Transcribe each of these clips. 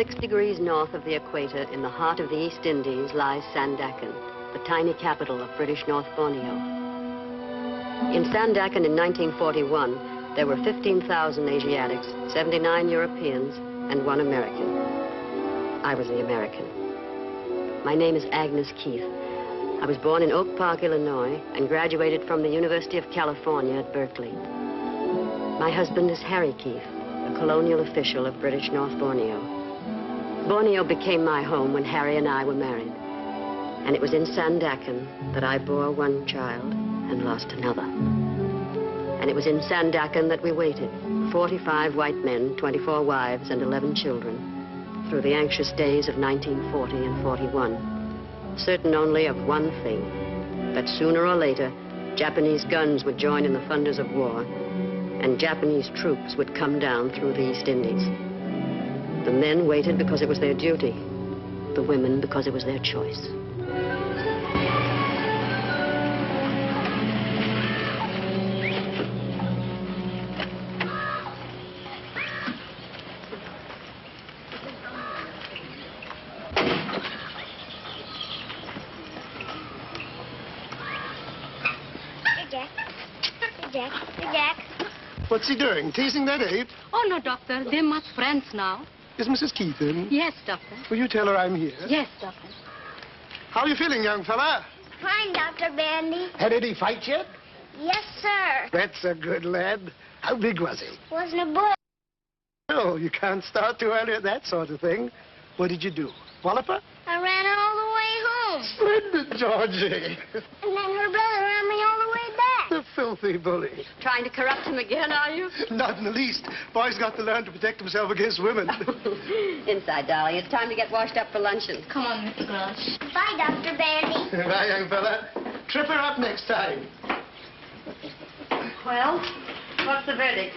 6 degrees north of the equator, in the heart of the East Indies, lies Sandakan, the tiny capital of British North Borneo. In Sandakan in 1941, there were 15,000 Asiatics, 79 Europeans, and 1 American. I was the American. My name is Agnes Keith. I was born in Oak Park, Illinois, and graduated from the University of California at Berkeley. My husband is Harry Keith, a colonial official of British North Borneo. Borneo became my home when Harry and I were married. And it was in Sandakan that I bore 1 child and lost another. And it was in Sandakan that we waited, 45 white men, 24 wives, and 11 children, through the anxious days of 1940 and 41. Certain only of one thing, that sooner or later, Japanese guns would join in the thunders of war, and Japanese troops would come down through the East Indies. The men waited because it was their duty, the women because it was their choice. What's he doing? Teasing that ape? Oh, no, Doctor. They're much friends now. Is Mrs. Keith in? Yes, Doctor. Will you tell her I'm here? Yes, Doctor. How are you feeling, young fella? Fine, Dr. Bandy. Had any fight yet? Yes, sir. That's a good lad. How big was he? Wasn't a boy. Oh, you can't start too early at that sort of thing. What did you do? Wallop her? I ran her all the way home. Splendid, Georgie. And then her brother ran me all the way back. The filthy bully. Trying to corrupt him again, are you? Not in the least. Boy's got to learn to protect himself against women. Inside, darling. It's time to get washed up for luncheon. Come on, Mr. Grosh. Bye, Dr. Bandy. Bye, young fella. Trip her up next time. Well, what's the verdict?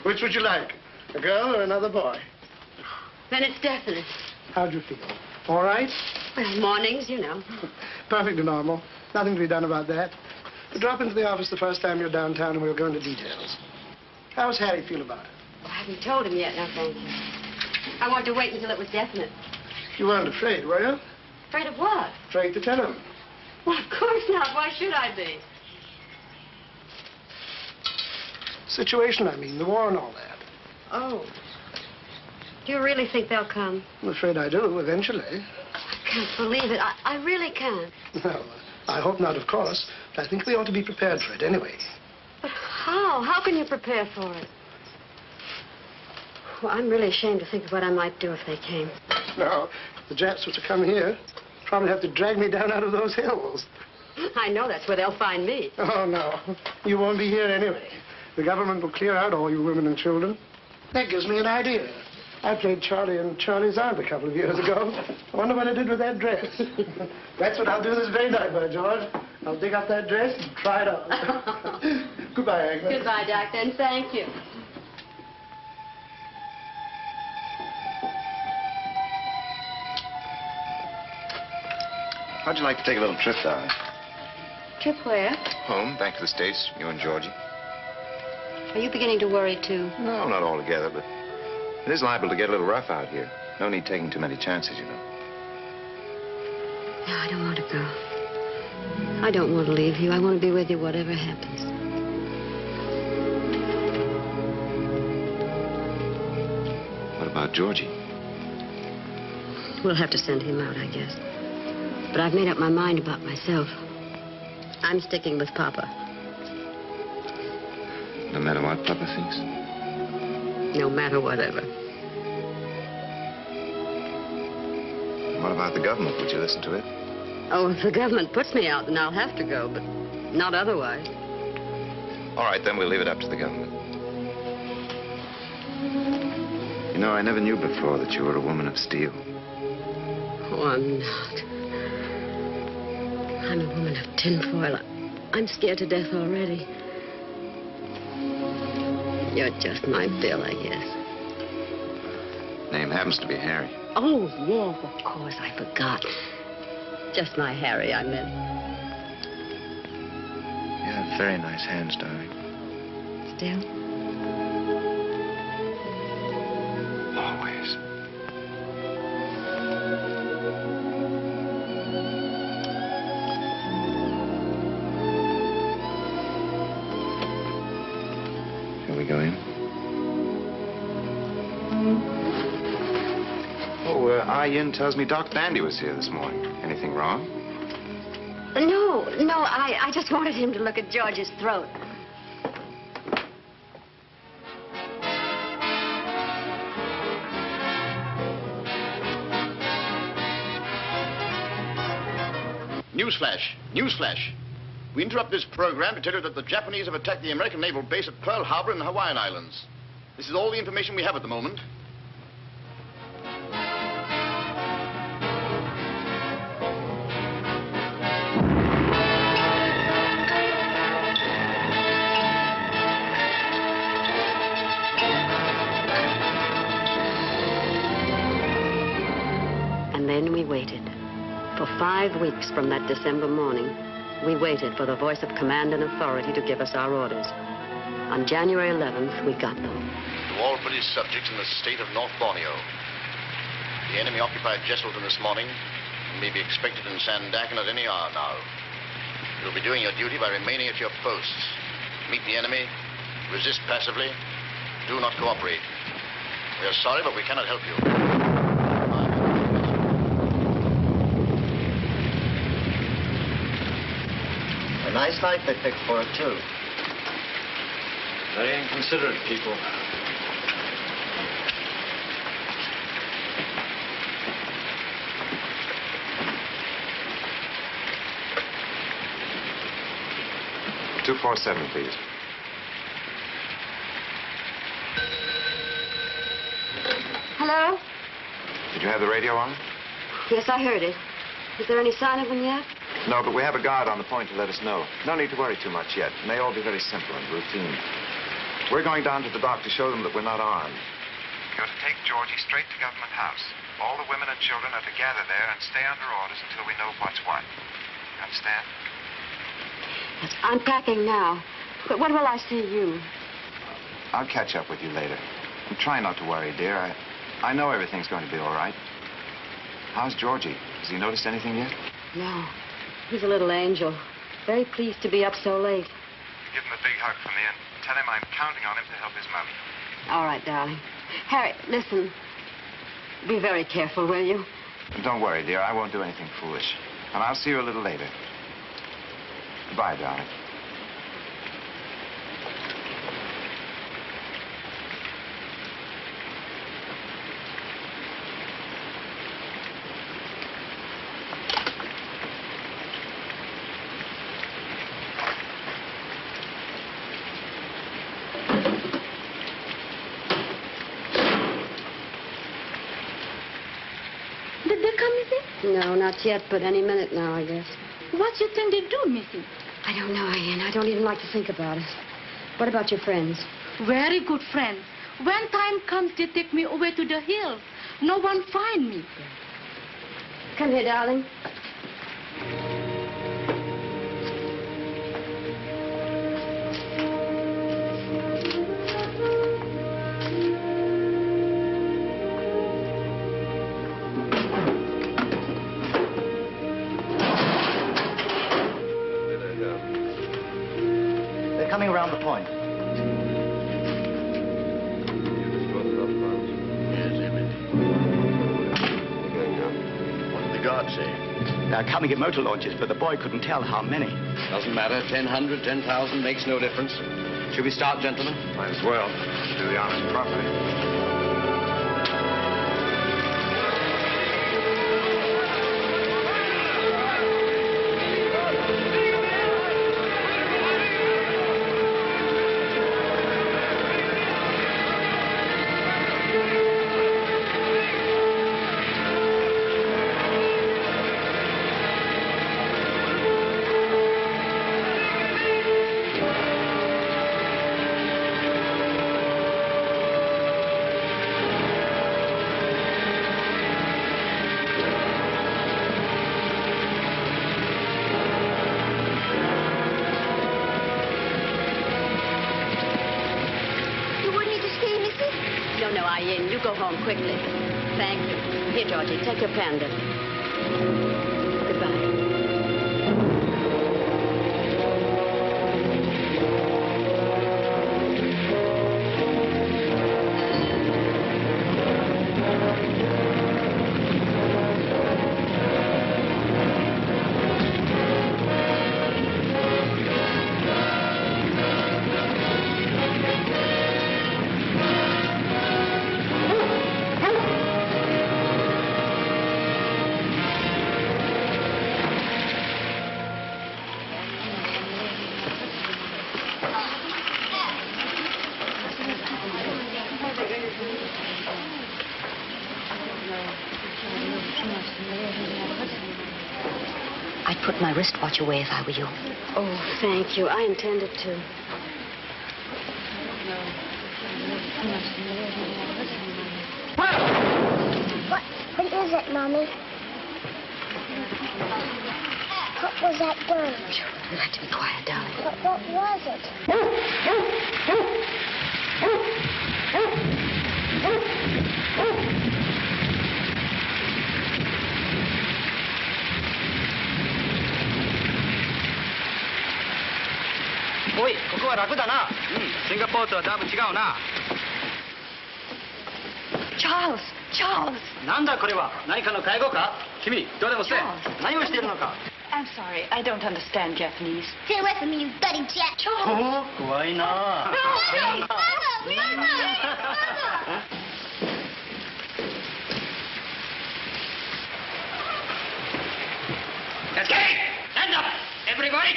Which would you like? A girl or another boy? Then it's definite. How'd you feel? All right? Well, mornings, you know. Perfectly normal. Nothing to be done about that. Drop into the office the first time you're downtown and we'll go into details. How's Harry feel about it? I haven't told him yet, no thank you. I wanted to wait until it was definite. You weren't afraid, were you? Afraid of what? Afraid to tell him. Well, of course not. Why should I be? Situation, I mean, the war and all that. Oh. Do you really think they'll come? I'm afraid I do, eventually. I can't believe it. I really can't. Well, I hope not, of course. But I think we ought to be prepared for it anyway. But how? How can you prepare for it? Well, I'm really ashamed to think of what I might do if they came. Now, if the Japs were to come here, probably have to drag me down out of those hills. I know that's where they'll find me. Oh, no. You won't be here anyway. The government will clear out all you women and children. That gives me an idea. I played Charlie and Charlie's aunt a couple of years ago. I wonder what I did with that dress. That's what I'll do this very night, by George. I'll dig up that dress and try it on. Goodbye, Agnes. Goodbye, Doctor, and thank you. How'd you like to take a little trip, darling? Trip where? Home, back to the States, you and Georgie. Are you beginning to worry, too? No, not altogether, but it is liable to get a little rough out here. No need taking too many chances, you know. No, I don't want to go. I don't want to leave you. I want to be with you whatever happens. What about Georgie? We'll have to send him out, I guess. But I've made up my mind about myself. I'm sticking with Papa. No matter what Papa thinks? No matter whatever. What about the government? Would you listen to it? Oh, if the government puts me out, then I'll have to go, but not otherwise. All right, then we'll leave it up to the government. You know, I never knew before that you were a woman of steel. Oh, I'm not. I'm a woman of tinfoil. I'm scared to death already. You're just my Bill, I guess. Name happens to be Harry. Oh, yes, of course. I forgot. Just my Harry, I meant. You have very nice hands, darling. Still? Always. Yin tells me Doc Dandy was here this morning. Anything wrong? No, I just wanted him to look at George's throat. Newsflash! Newsflash! We interrupt this program to tell you that the Japanese have attacked the American naval base at Pearl Harbor in the Hawaiian Islands. This is all the information we have at the moment. And then we waited. For 5 weeks from that December morning, we waited for the voice of command and authority to give us our orders. On January 11th, we got them. To all British subjects in the state of North Borneo. The enemy occupied Jesselton this morning and may be expected in Sandakan at any hour now. You'll be doing your duty by remaining at your posts. Meet the enemy, resist passively, do not cooperate. We are sorry, but we cannot help you. A nice night they picked for it, too. Very inconsiderate people. $247, please. Hello? Did you have the radio on? Yes, I heard it. Is there any sign of them yet? No, but we have a guard on the point to let us know. No need to worry too much yet. It may all be very simple and routine. We're going down to the dock to show them that we're not armed. You're to take Georgie straight to Government House. All the women and children are to gather there and stay under orders until we know what's what. You understand? Yes, I'm packing now. But when will I see you? I'll catch up with you later. And try not to worry, dear. I know everything's going to be all right. How's Georgie? Has he noticed anything yet? No. He's a little angel. Very pleased to be up so late. Give him a big hug from me and tell him I'm counting on him to help his mother. All right, darling. Harry, listen. Be very careful, will you? Don't worry, dear. I won't do anything foolish. And I'll see you a little later. Goodbye, darling. Did they come, Missy? No, not yet, but any minute now, I guess. What you think they do, Missy? I don't know, Ian. I don't even like to think about it. What about your friends? Very good friends. When time comes, they take me away to the hills. No one find me. Come here, darling. They're coming around the point. What did the guard say? They're coming in motor launches, but the boy couldn't tell how many. Doesn't matter. 1,000, 10,000 makes no difference. Should we start, gentlemen? Might as well. Do the honors properly. Ian, you go home quickly. Thank you. Here, Georgie, take your panda. Goodbye. put my wristwatch away if I were you. Oh, thank you. I intended to. What is it, Mommy? What was that gun? You have to be quiet, darling. What was it?おい、ここは楽だな。シンガポールとはだいぶ違うな。Charles! Charles! なんだこれは。何かの介護か。君、どうでもせえ。何をしているのか。I'm sorry, I don't understand Japanese. Stay away from me, you bloody jet. Oh, 怖いな。Mama! Mama! Okay, stand up, everybody.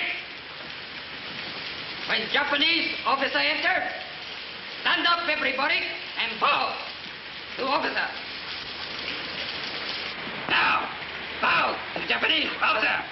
When Japanese officer enter, stand up, everybody, and bow to officer. Now, bow to Japanese officer.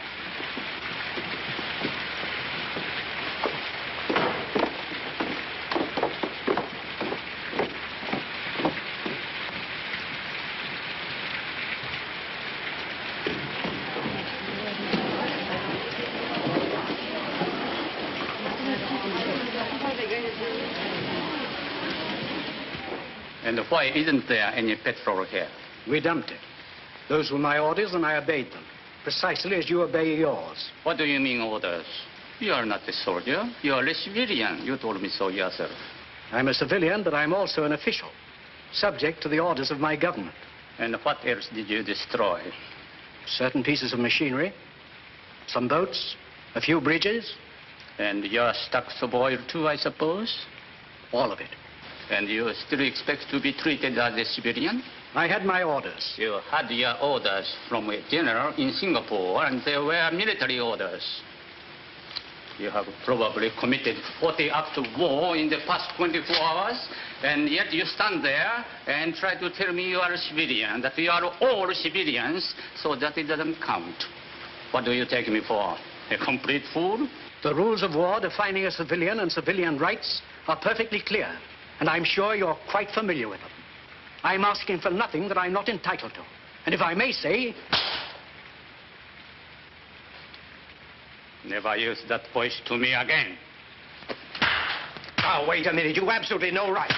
And why isn't there any petrol here? We dumped it. Those were my orders, and I obeyed them. Precisely as you obey yours. What do you mean orders? You are not a soldier. You are a civilian. You told me so yourself. I'm a civilian, but I'm also an official, subject to the orders of my government. And what else did you destroy? Certain pieces of machinery, some boats, a few bridges. And your stocks of oil too, I suppose? All of it. And you still expect to be treated as a civilian? I had my orders. You had your orders from a general in Singapore, and they were military orders. You have probably committed 40 acts of war in the past 24 hours, and yet you stand there and try to tell me you are a civilian, that we are all civilians, so that it doesn't count. What do you take me for? A complete fool? The rules of war defining a civilian and civilian rights are perfectly clear, and I'm sure you're quite familiar with them. I'm asking for nothing that I'm not entitled to. And if I may say... Never use that voice to me again. Now, wait a minute. You've absolutely no right.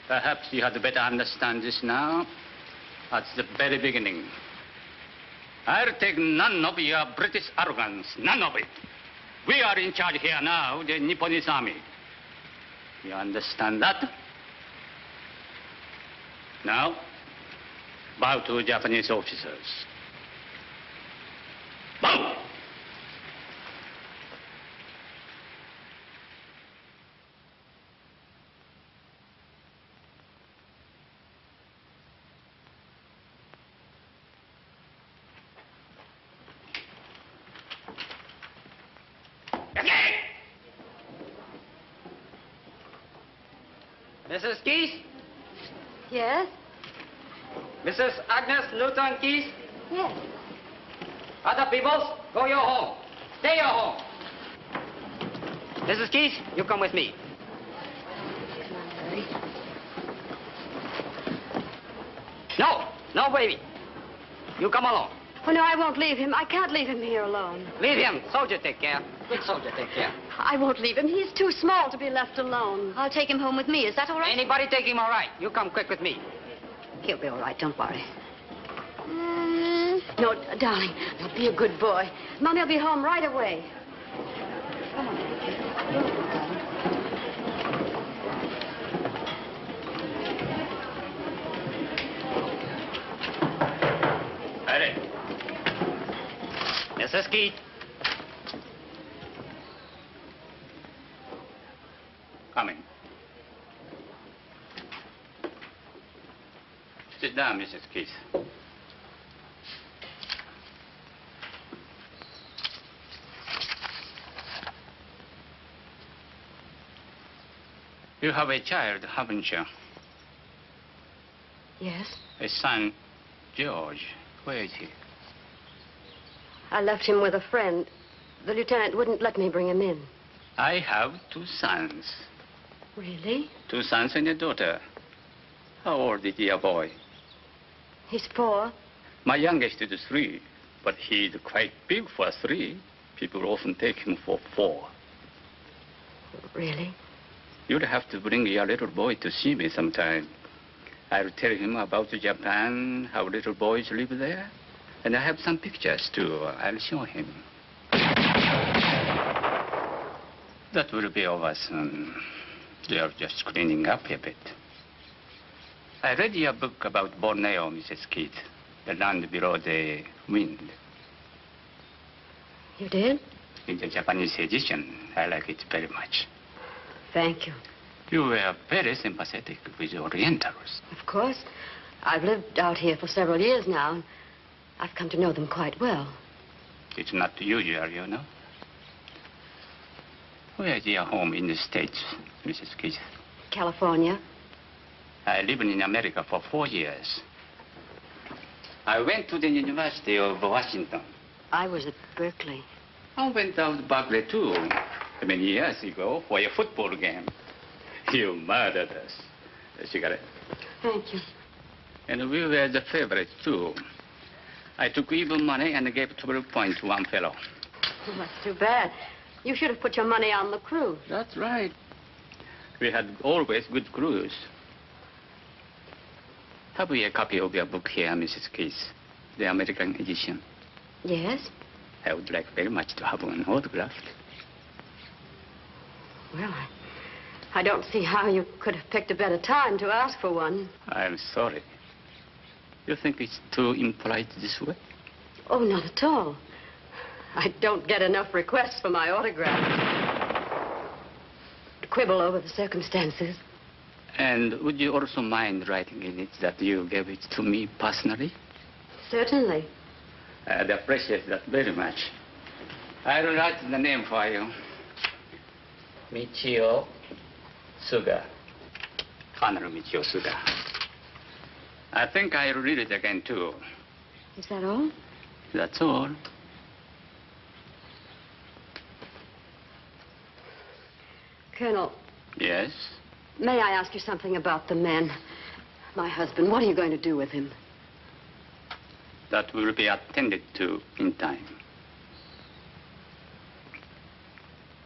Perhaps you had better understand this now. At the very beginning. I'll take none of your British arrogance. None of it. We are in charge here now, the Nipponese army. You understand that? Now, bow to Japanese officers. Bow! Mrs. Keith? Yes? Mrs. Agnes Newton Keith? Yes. Other people, go your home. Stay your home. Mrs. Keith, you come with me. No, baby. You come along. Oh, no, I won't leave him. I can't leave him here alone. Leave him. Soldier take care. Good soldier take care. I won't leave him. He's too small to be left alone. I'll take him home with me. Is that all right? Anybody take him all right. You come quick with me. He'll be all right. Don't worry. No, darling. Now, be a good boy. Mommy will be home right away. Come on. Ready. Mrs. Keith. Coming. Sit down, Mrs. Keith. You have a child, haven't you? Yes? A son, George. Where is he? I left him with a friend. The lieutenant wouldn't let me bring him in. I have 2 sons. Really? 2 sons and a daughter. How old is your boy? He's 4. My youngest is 3, but he's quite big for 3. People often take him for 4. Really? You'll have to bring your little boy to see me sometime. I'll tell him about Japan, how little boys live there. And I have some pictures, too. I'll show him. That will be over soon. They're just cleaning up a bit. I read your book about Borneo, Mrs. Keith. The land below the wind. You did? In the Japanese edition, I like it very much. Thank you. You were very sympathetic with the Orientals. Of course. I've lived out here for several years now, and I've come to know them quite well. It's not usual, you know. Where's your home in the States, Mrs. Keith? California. I lived in America for 4 years. I went to the University of Washington. I was at Berkeley. I went out to Berkeley, too, many years ago for a football game. You murdered us. A cigarette. Thank you. And we were the favorites, too. I took even money and gave 12 points to one fellow. Well, that's too bad. You should have put your money on the cruise. That's right. We had always good crews. Have we a copy of your book here, Mrs. Keith? The American edition? Yes? I would like very much to have one autographed. Well, I don't see how you could have picked a better time to ask for one. I'm sorry. You think it's too impolite this way? Oh, not at all. I don't get enough requests for my autograph. To quibble over the circumstances. And would you also mind writing in it that you gave it to me personally? Certainly. I'd appreciate that very much. I'll write the name for you. Michio Suga. Colonel Michio Suga. I think I'll read it again, too. Is that all? That's all. Colonel. Yes? May I ask you something about the men? My husband, what are you going to do with him? That will be attended to in time.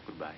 Goodbye.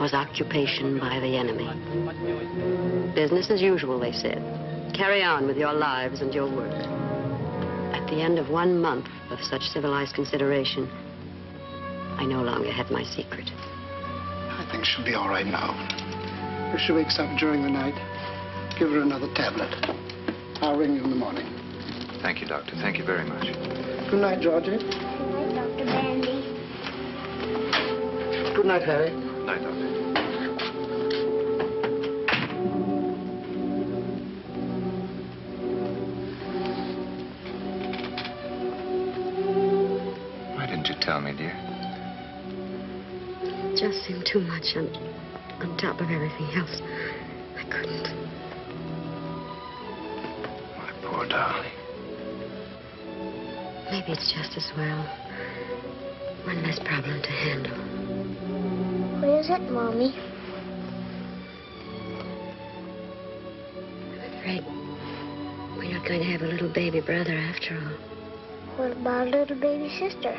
Was occupation by the enemy. Business as usual, they said. Carry on with your lives and your work. At the end of 1 month of such civilized consideration, I no longer had my secret. I think she'll be all right now. If she wakes up during the night, give her another tablet. I'll ring you in the morning. Thank you, Doctor. Thank you very much. Good night, Georgie. Good night, Dr. Bandy. Good night, Harry. Good night, Doctor. Why didn't you tell me, dear? It just seemed too much on top of everything else. I couldn't. My poor darling. Maybe it's just as well. One less problem to handle. What is it, Mommy? I'm afraid we're not going to have a little baby brother after all. What about a little baby sister?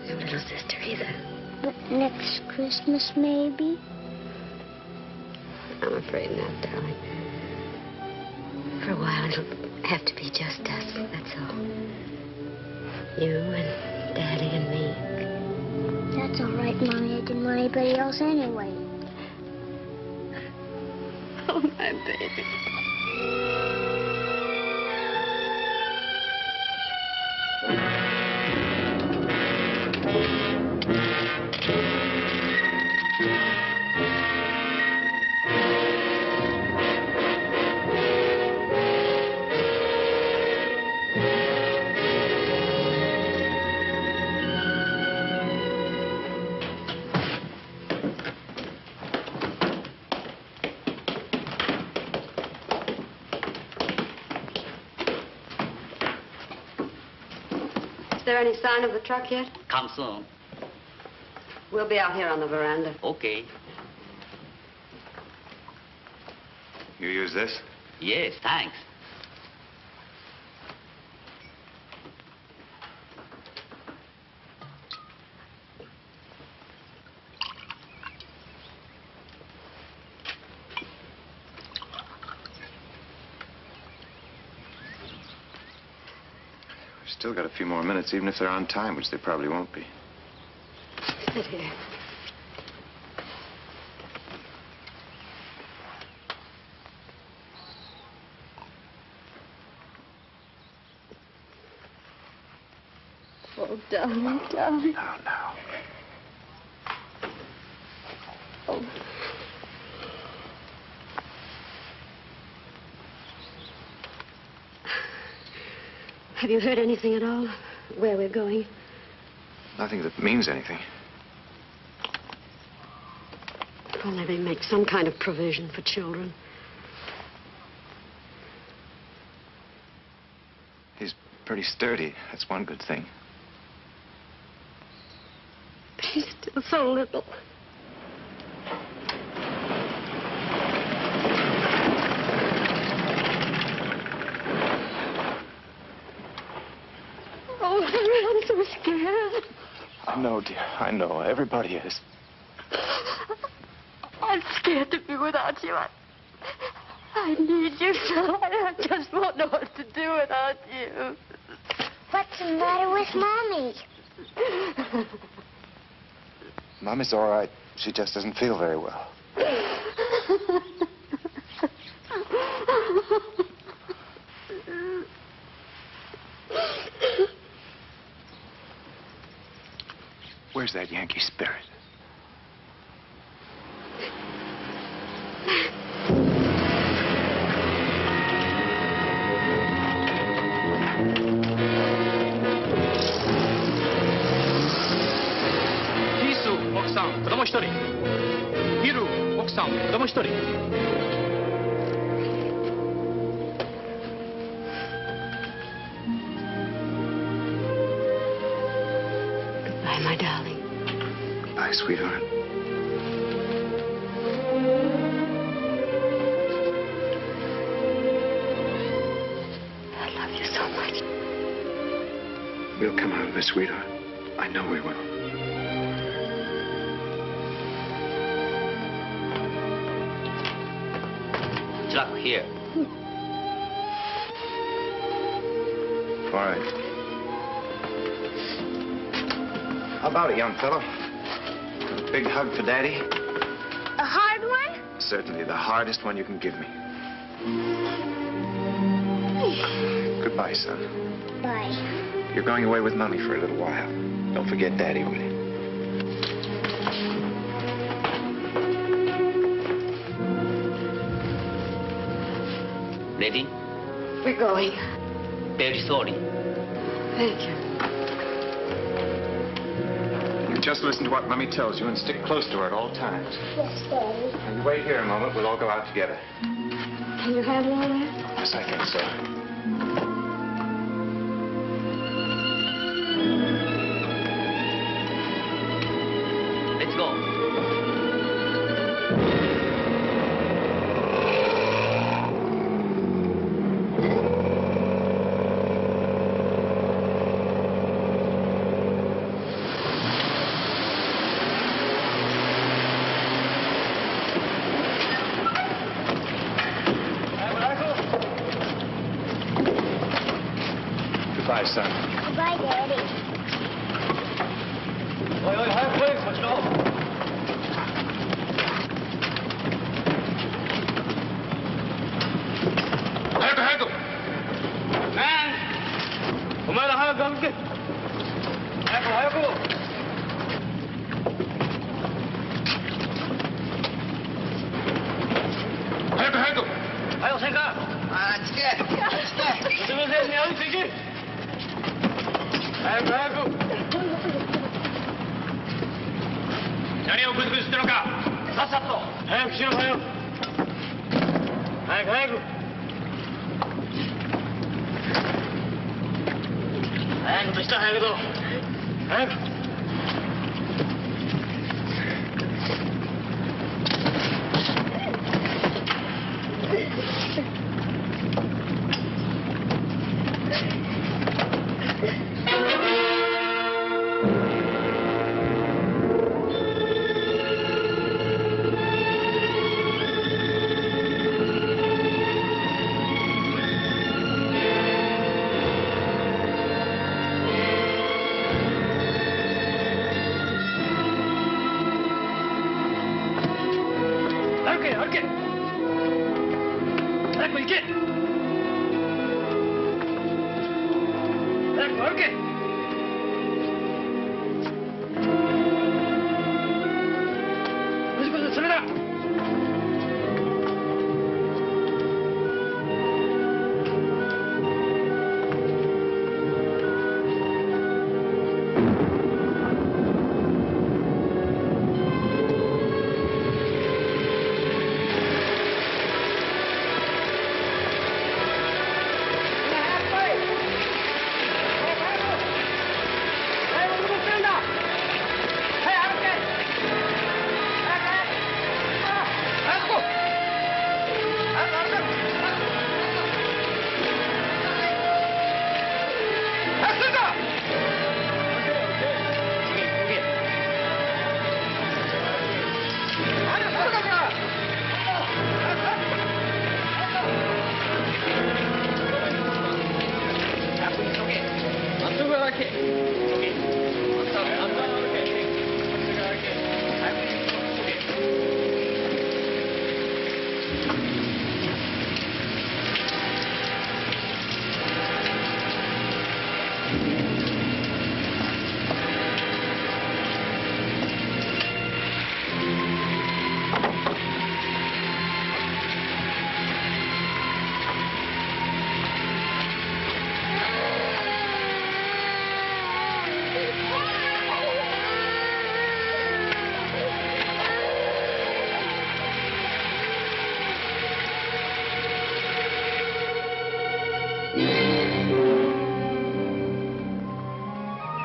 No little sister either. But next Christmas, maybe? I'm afraid not, darling. For a while, it'll have to be just us, that's all. You and Daddy and me. That's all right, Mommy. I didn't want anybody else anyway. Oh, my baby. Is there any sign of the truck yet? Come soon. We'll be out here on the veranda. Okay. You use this? Yes, thanks. Still got a few more minutes, even if they're on time, which they probably won't be. Sit here. Oh, darling, darling. Now. Oh. Have you heard anything at all? Where we're going? Nothing that means anything. If only they make some kind of provision for children. He's pretty sturdy. That's one good thing. But he's still so little. Oh, Henry, I'm so scared. I know, dear. I know. Everybody is. I'm scared to be without you. I need you so. I just won't know what to do without you. What's the matter with Mommy? Mommy's all right. She just doesn't feel very well. Where's that Yankee spirit? Goodbye, my darling. Bye, sweetheart. I love you so much. We'll come out of this, sweetheart. I know we will. Truck here. All right. How about it, young fellow? A big hug for Daddy? A hard one? Certainly the hardest one you can give me. Goodbye, son. Bye. You're going away with Mommy for a little while. Don't forget Daddy, will you? Ready? We're going. Very sorry. Thank you. You just listen to what Mommy tells you and stick close to her at all times. Yes, Daddy. Now, you wait here a moment. We'll all go out together. Can you handle all that? Yes, I think so. Let's go. Goodbye, son. Goodbye, Daddy. おいおい、早く来い、こっちの方。早く早く。お前ら早く歩け。早く早く。早く早く。はい、おせんか。あっちけ。すみませんね、歩いていけ。早く早く。何をグズグズしてるのか。さっさと。早くしろ早く。早く早く。早くとした早くと。早く。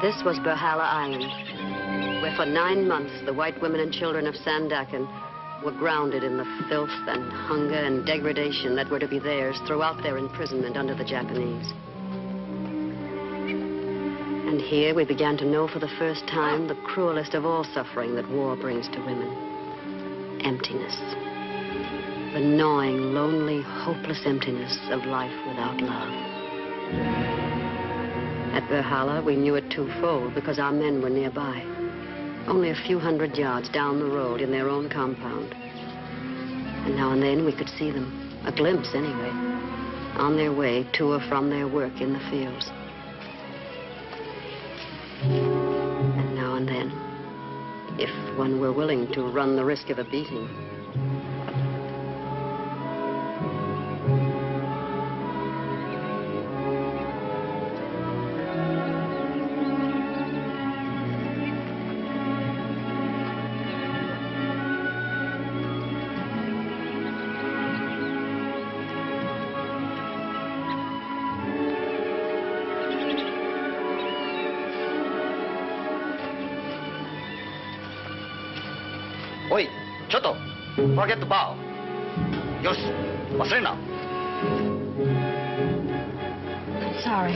This was Berhala Island, where for 9 months the white women and children of Sandakan were grounded in the filth and hunger and degradation that were to be theirs throughout their imprisonment under the Japanese. And here we began to know for the first time the cruelest of all suffering that war brings to women: emptiness. The gnawing, lonely, hopeless emptiness of life without love. At Berhala, we knew it twofold because our men were nearby, only a few hundred yards down the road in their own compound. And now and then we could see them, a glimpse anyway, on their way to or from their work in the fields. And now and then, if one were willing to run the risk of a beating, Forget the bow. Yoshi,忘れんな. I'm sorry.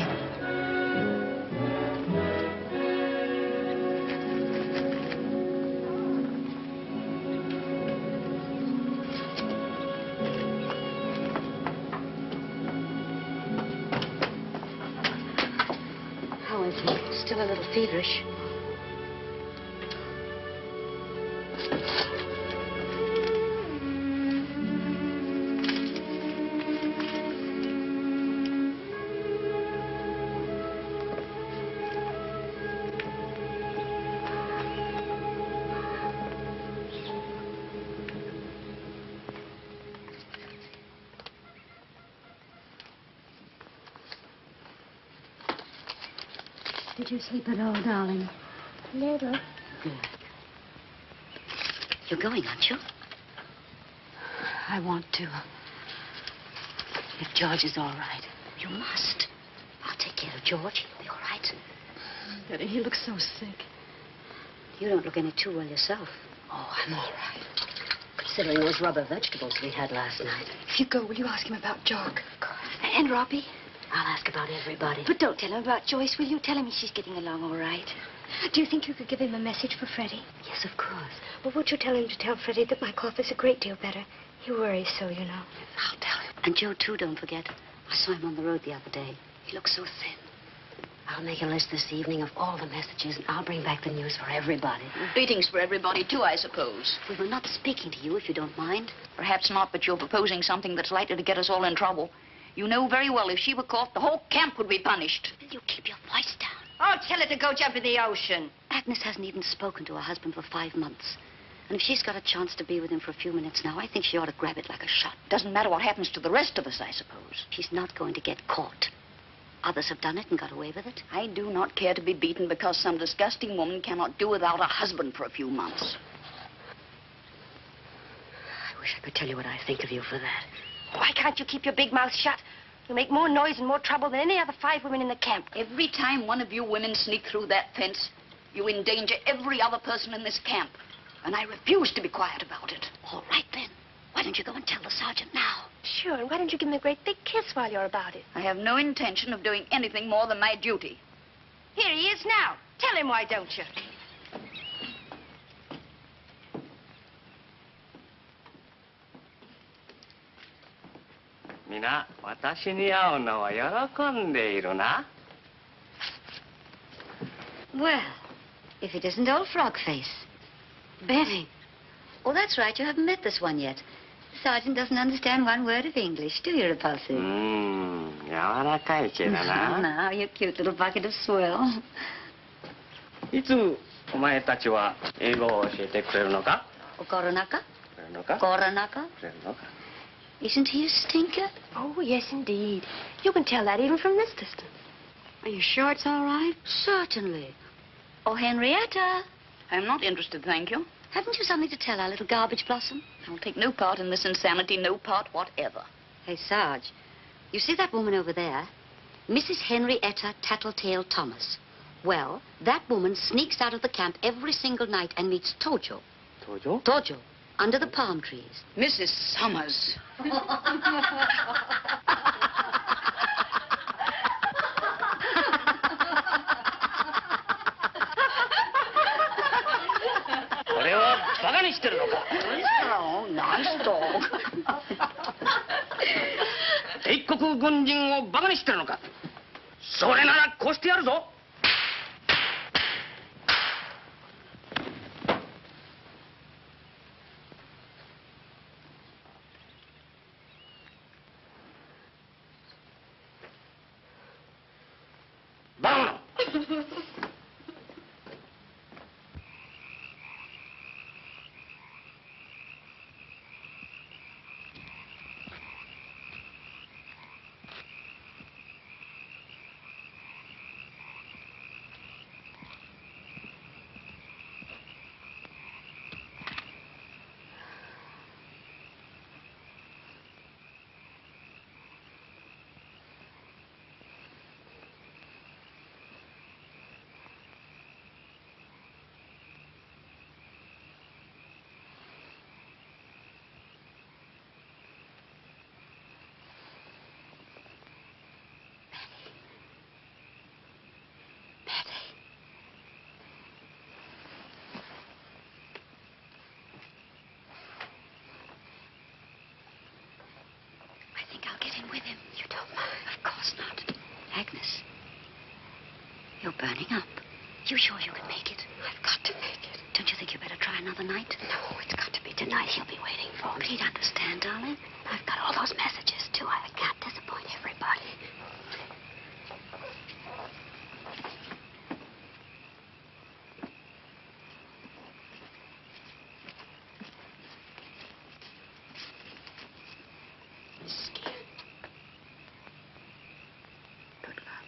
How is he? Still a little feverish. Did you sleep at all, darling? Never. Good. You're going, aren't you? I want to. If George is all right. You must. I'll take care of George. He'll be all right. Daddy, he looks so sick. You don't look any too well yourself. Oh, I'm all right. Considering those rubber vegetables we had last night. If you go, will you ask him about Jock? Of course. And Robbie? I'll ask about everybody. But don't tell him about Joyce, will you? Tell him she's getting along all right. Do you think you could give him a message for Freddie? Yes, of course. Well, would you tell him to tell Freddie that my cough is a great deal better? He worries so, you know. I'll tell him. And Joe, too, don't forget. I saw him on the road the other day. He looks so thin. I'll make a list this evening of all the messages, and I'll bring back the news for everybody. Beatings for everybody, too, I suppose. We were not speaking to you, if you don't mind. Perhaps not, but you're proposing something that's likely to get us all in trouble. You know very well if she were caught, the whole camp would be punished. Will you keep your voice down? Oh, tell her to go jump in the ocean. Agnes hasn't even spoken to her husband for 5 months. And if she's got a chance to be with him for a few minutes now, I think she ought to grab it like a shot. Doesn't matter what happens to the rest of us, I suppose. She's not going to get caught. Others have done it and got away with it. I do not care to be beaten because some disgusting woman cannot do without a husband for a few months. I wish I could tell you what I think of you for that. Why can't you keep your big mouth shut? You make more noise and more trouble than any other 5 women in the camp. Every time one of you women sneak through that fence, you endanger every other person in this camp. And I refuse to be quiet about it. All right, then. Why don't you go and tell the sergeant now? Sure, and why don't you give him a great big kiss while you're about it? I have no intention of doing anything more than my duty. Here he is now. Tell him, why don't you? Mina, 私に会うのは喜んでいるな。Well, if it isn't old Frog-Face. Betty. Oh, that's right. You haven't met this one yet. The sergeant doesn't understand one word of English, do you, Repulsive? 柔らかいけどな。Now, you cute little bucket of swell. いつお前たちは英語を教えてくれるのか？ Coronaka? くれるのか？ Coronaka? くれるのか？ Isn't he a stinker? Oh, yes, indeed. You can tell that even from this distance. Are you sure it's all right? Certainly. Oh, Henrietta. I'm not interested, thank you. Haven't you something to tell our little garbage blossom? I'll take no part in this insanity, no part whatever. Hey, Sarge, you see that woman over there? Mrs. Henrietta Tattletale Thomas. Well, that woman sneaks out of the camp every single night and meets Tojo. Tojo? Tojo, under the palm trees. Mrs. Summers. Oh, nice dog. 帝国軍人をバカにしてるのか？それならこうしてやるぞ。バカ者。I think I'll get in with him. You don't mind? Of course not. Agnes, you're burning up. You sure you can make it? I've got to make it. Don't you think you better try another night? No, it's got to be tonight. He'll be waiting for But me. he'd understand, darling. I've got all those messages, too. I can't disappoint everybody. Good luck.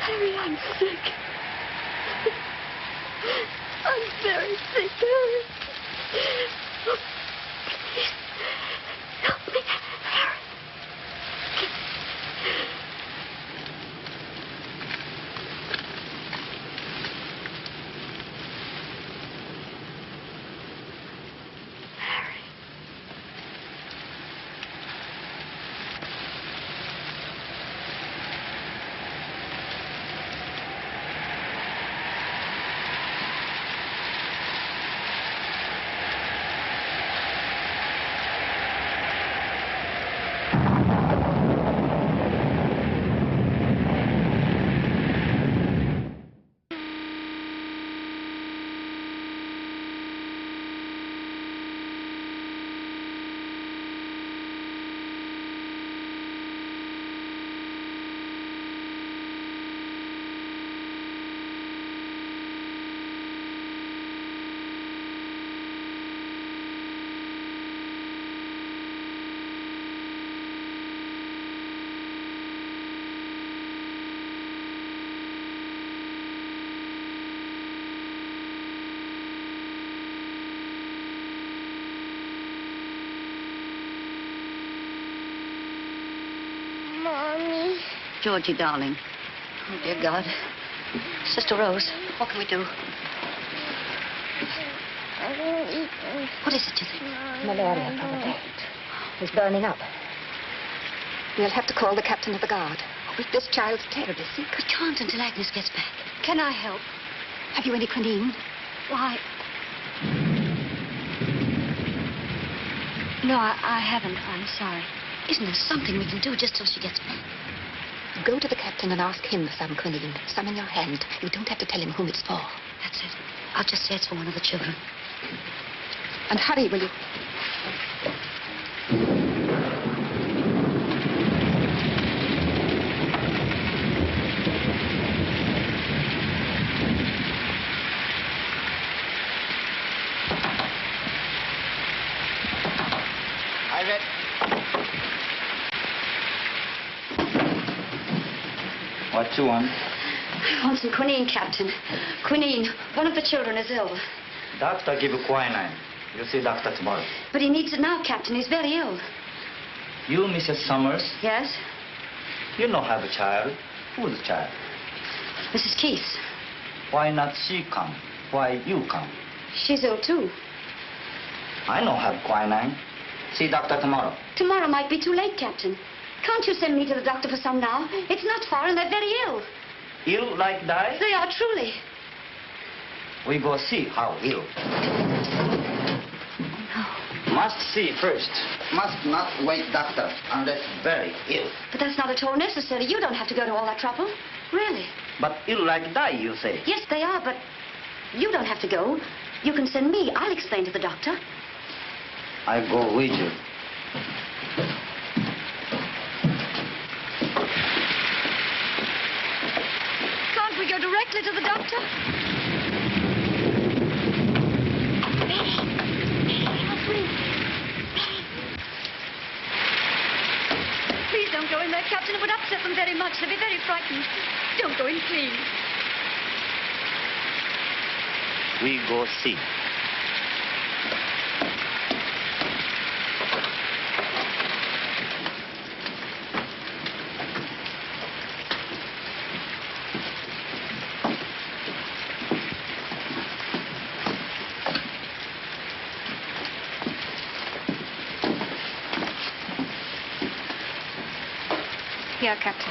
Harry, I'm sick. I'm very sick, Harry. Oh, please, help me, Harry. Mommy. Georgie, darling. Oh, dear God. Sister Rose, what can we do? What is it, you think? Malaria, probably. He's burning up. We'll have to call the captain of the guard. This child's terribly sick. We can't until Agnes gets back. Can I help? Have you any quinine? Why? No, I haven't. I'm sorry. Isn't there something we can do just till she gets back? Go to the captain and ask him for some quinine. Some in your hand. You don't have to tell him whom it's for. That's it. I'll just say it's for one of the children. And hurry, will you? What you want? I want some quinine, Captain. Quinine. One of the children is ill. Doctor give quinine. You see doctor tomorrow. But he needs it now, Captain. He's very ill. You, Mrs. Summers? Yes? You don't have a child. Who's the child? Mrs. Keith. Why not she come? Why you come? She's ill, too. I don't have quinine. See doctor tomorrow. Tomorrow might be too late, Captain. Can't you send me to the doctor for some now? It's not far, and they're very ill. Ill like die? They are, truly. We go see how ill. No. Must see first. Must not wait doctor unless very ill. But that's not at all necessary. You don't have to go to all that trouble. Really. But ill like die, you say? Yes, they are, but you don't have to go. You can send me. I'll explain to the doctor. I go with you. Can't we go directly to the doctor? Please don't go in there, Captain. It would upset them very much. They'd be very frightened. Don't go in, please. We go see. Here, Captain.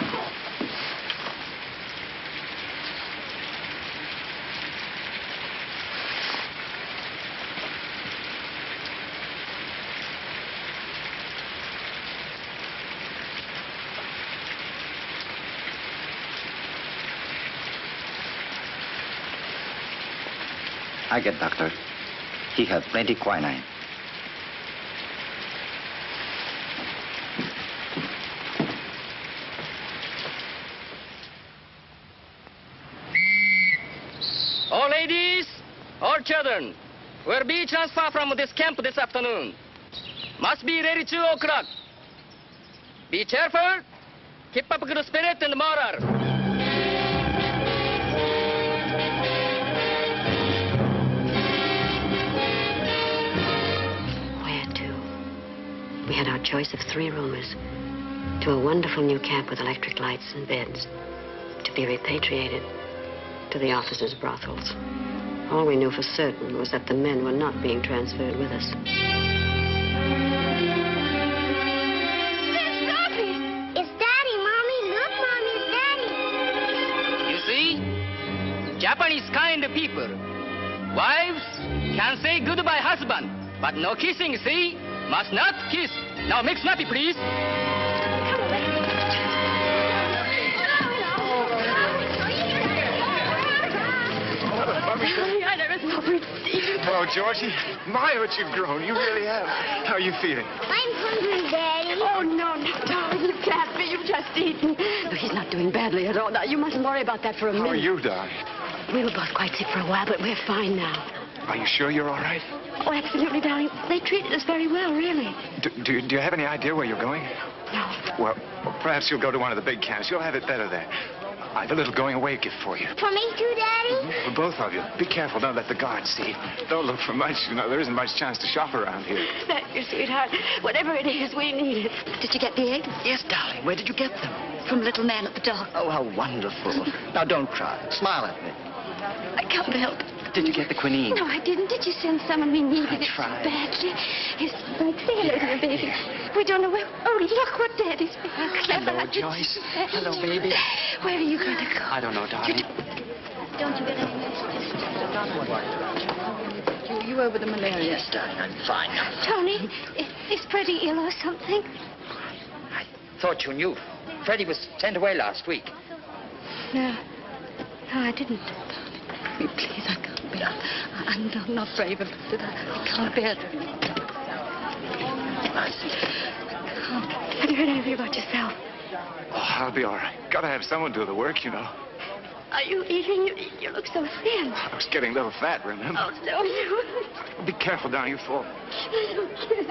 I get doctor. He had plenty quinine. All ladies, all children, will be transferred from this camp this afternoon. Must be ready 2 o'clock. Be cheerful. Keep up good spirit and moral. We had our choice of 3 roomers to a wonderful new camp with electric lights and beds, to be repatriated to the officers' brothels. All we knew for certain was that the men were not being transferred with us. It's Daddy, Mommy. Look, Mommy, it's Daddy. You see? Japanese kind of people. Wives can say goodbye husband, but no kissing, see? Must not kiss. Now make snappy, please. I never saw her. Oh, Georgie, my, what you've grown. You really have. How are you feeling? I'm hungry, Daddy. Oh, no, darling, you can't be. You've just eaten. No, he's not doing badly at all. Now, you mustn't worry about that for a minute. How are you, darling? We were both quite sick for a while, but we're fine now. Are you sure you're all right? Oh, absolutely, darling. They treated us very well, really. Do you have any idea where you're going? No. Well, perhaps you'll go to one of the big camps. You'll have it better there. I have a little going-away gift for you. For me too, Daddy? For both of you. Be careful. Don't let the guards see. Don't look for much. You know, there isn't much chance to shop around here. Thank you, sweetheart. Whatever it is, we need it. Did you get the eggs? Yes, darling. Where did you get them? From little man at the dock. Oh, how wonderful. Now, don't cry. Smile at me. I can't help it. Did you get the quinine? No, I didn't. Did you send someone? We needed it so tried. badly. Yes, like, say hello to the baby. We don't know where... Oh, look what Daddy's been. Hello, Joyce. Hello, baby. Where are you going to go? I don't know, darling. Don't you get any messages? You over the malaria? Yes, darling, I'm fine now. Tony, is Freddie ill or something? I thought you knew. Freddie was sent away last week. No, I didn't. Me, please, I can't bear it. I'm not brave enough to that. I can't bear it. Have you heard anything about yourself? Oh, I'll be all right. Gotta have someone do the work, you know. Are you eating? You look so thin. I was getting a little fat, remember? Oh, so you... Be careful down, you fall. I don't care.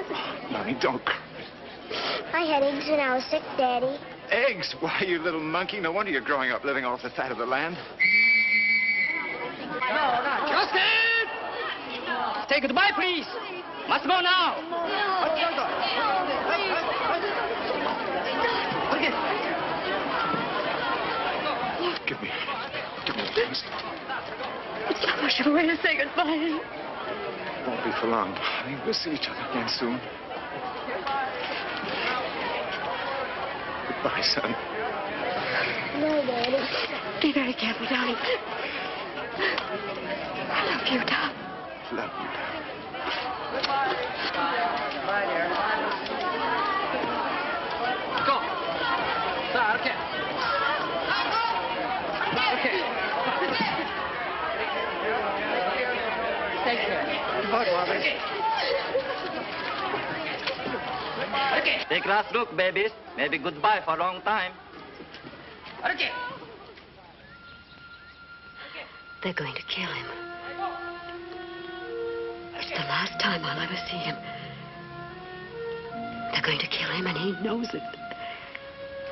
Mommy, don't cry. I had eggs when I was sick, Daddy. Eggs? Why, you little monkey. No wonder you're growing up living off the fat of the land. No, not Justin! Say goodbye, please. Must go now. Give me a taste. It's not much of a way to say goodbye. Won't be for long, darling. We'll see each other again soon. Goodbye, son. No, Daddy. Be very careful, darling. I love you, darling. Love you, darling. Go. Okay. Okay. Take care. Okay. Take last look, babies. Maybe goodbye for a long time. Okay. They're going to kill him. It's the last time I'll ever see him. They're going to kill him, and he knows it.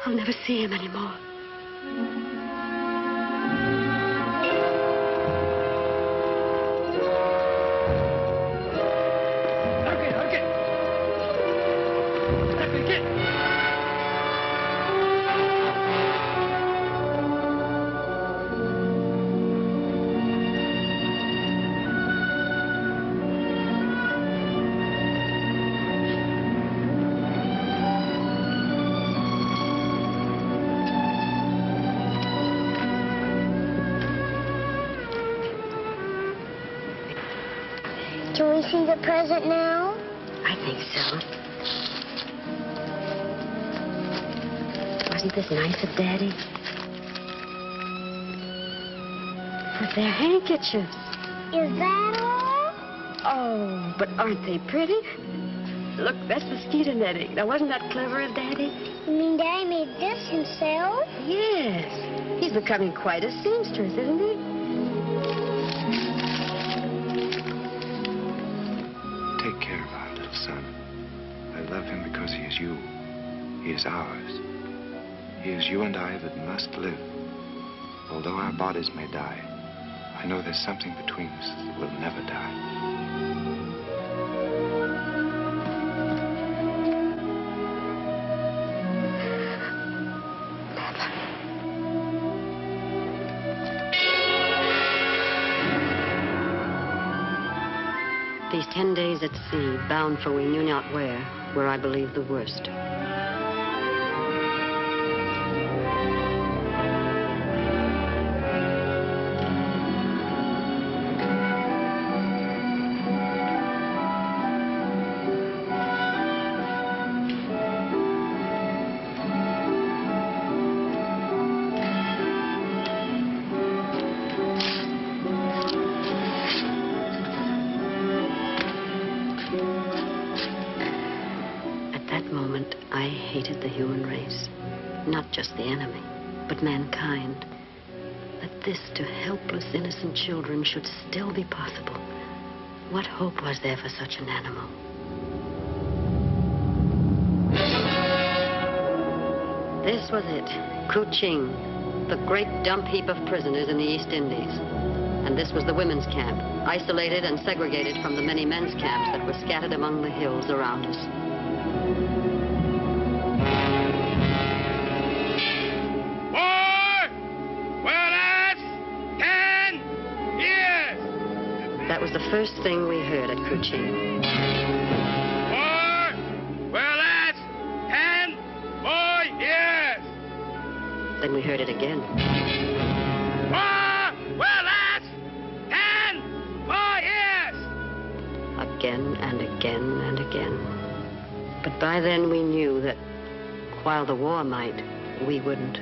I'll never see him anymore. Can we see the present now? I think so. Wasn't this nice of Daddy? With their handkerchiefs. Is that all? Oh, but aren't they pretty? Look, that's mosquito netting. Now, wasn't that clever of Daddy? You mean Daddy made this himself? Yes. He's becoming quite a seamstress, isn't he? Take care of our little son. I love him because he is you. He is ours. He is you and I that must live. Although our bodies may die, I know there's something between us that will never die. These 10 days at sea, bound for we knew not where, were, I believe, the worst. I hated the human race, not just the enemy, but mankind. That this to helpless, innocent children should still be possible. What hope was there for such an animal? This was it, Kuching, the great dump heap of prisoners in the East Indies. And this was the women's camp, isolated and segregated from the many men's camps that were scattered among the hills around us. That was the first thing we heard at Kuching. Then we heard it again. Again and again and again. But by then we knew that while the war might, we wouldn't.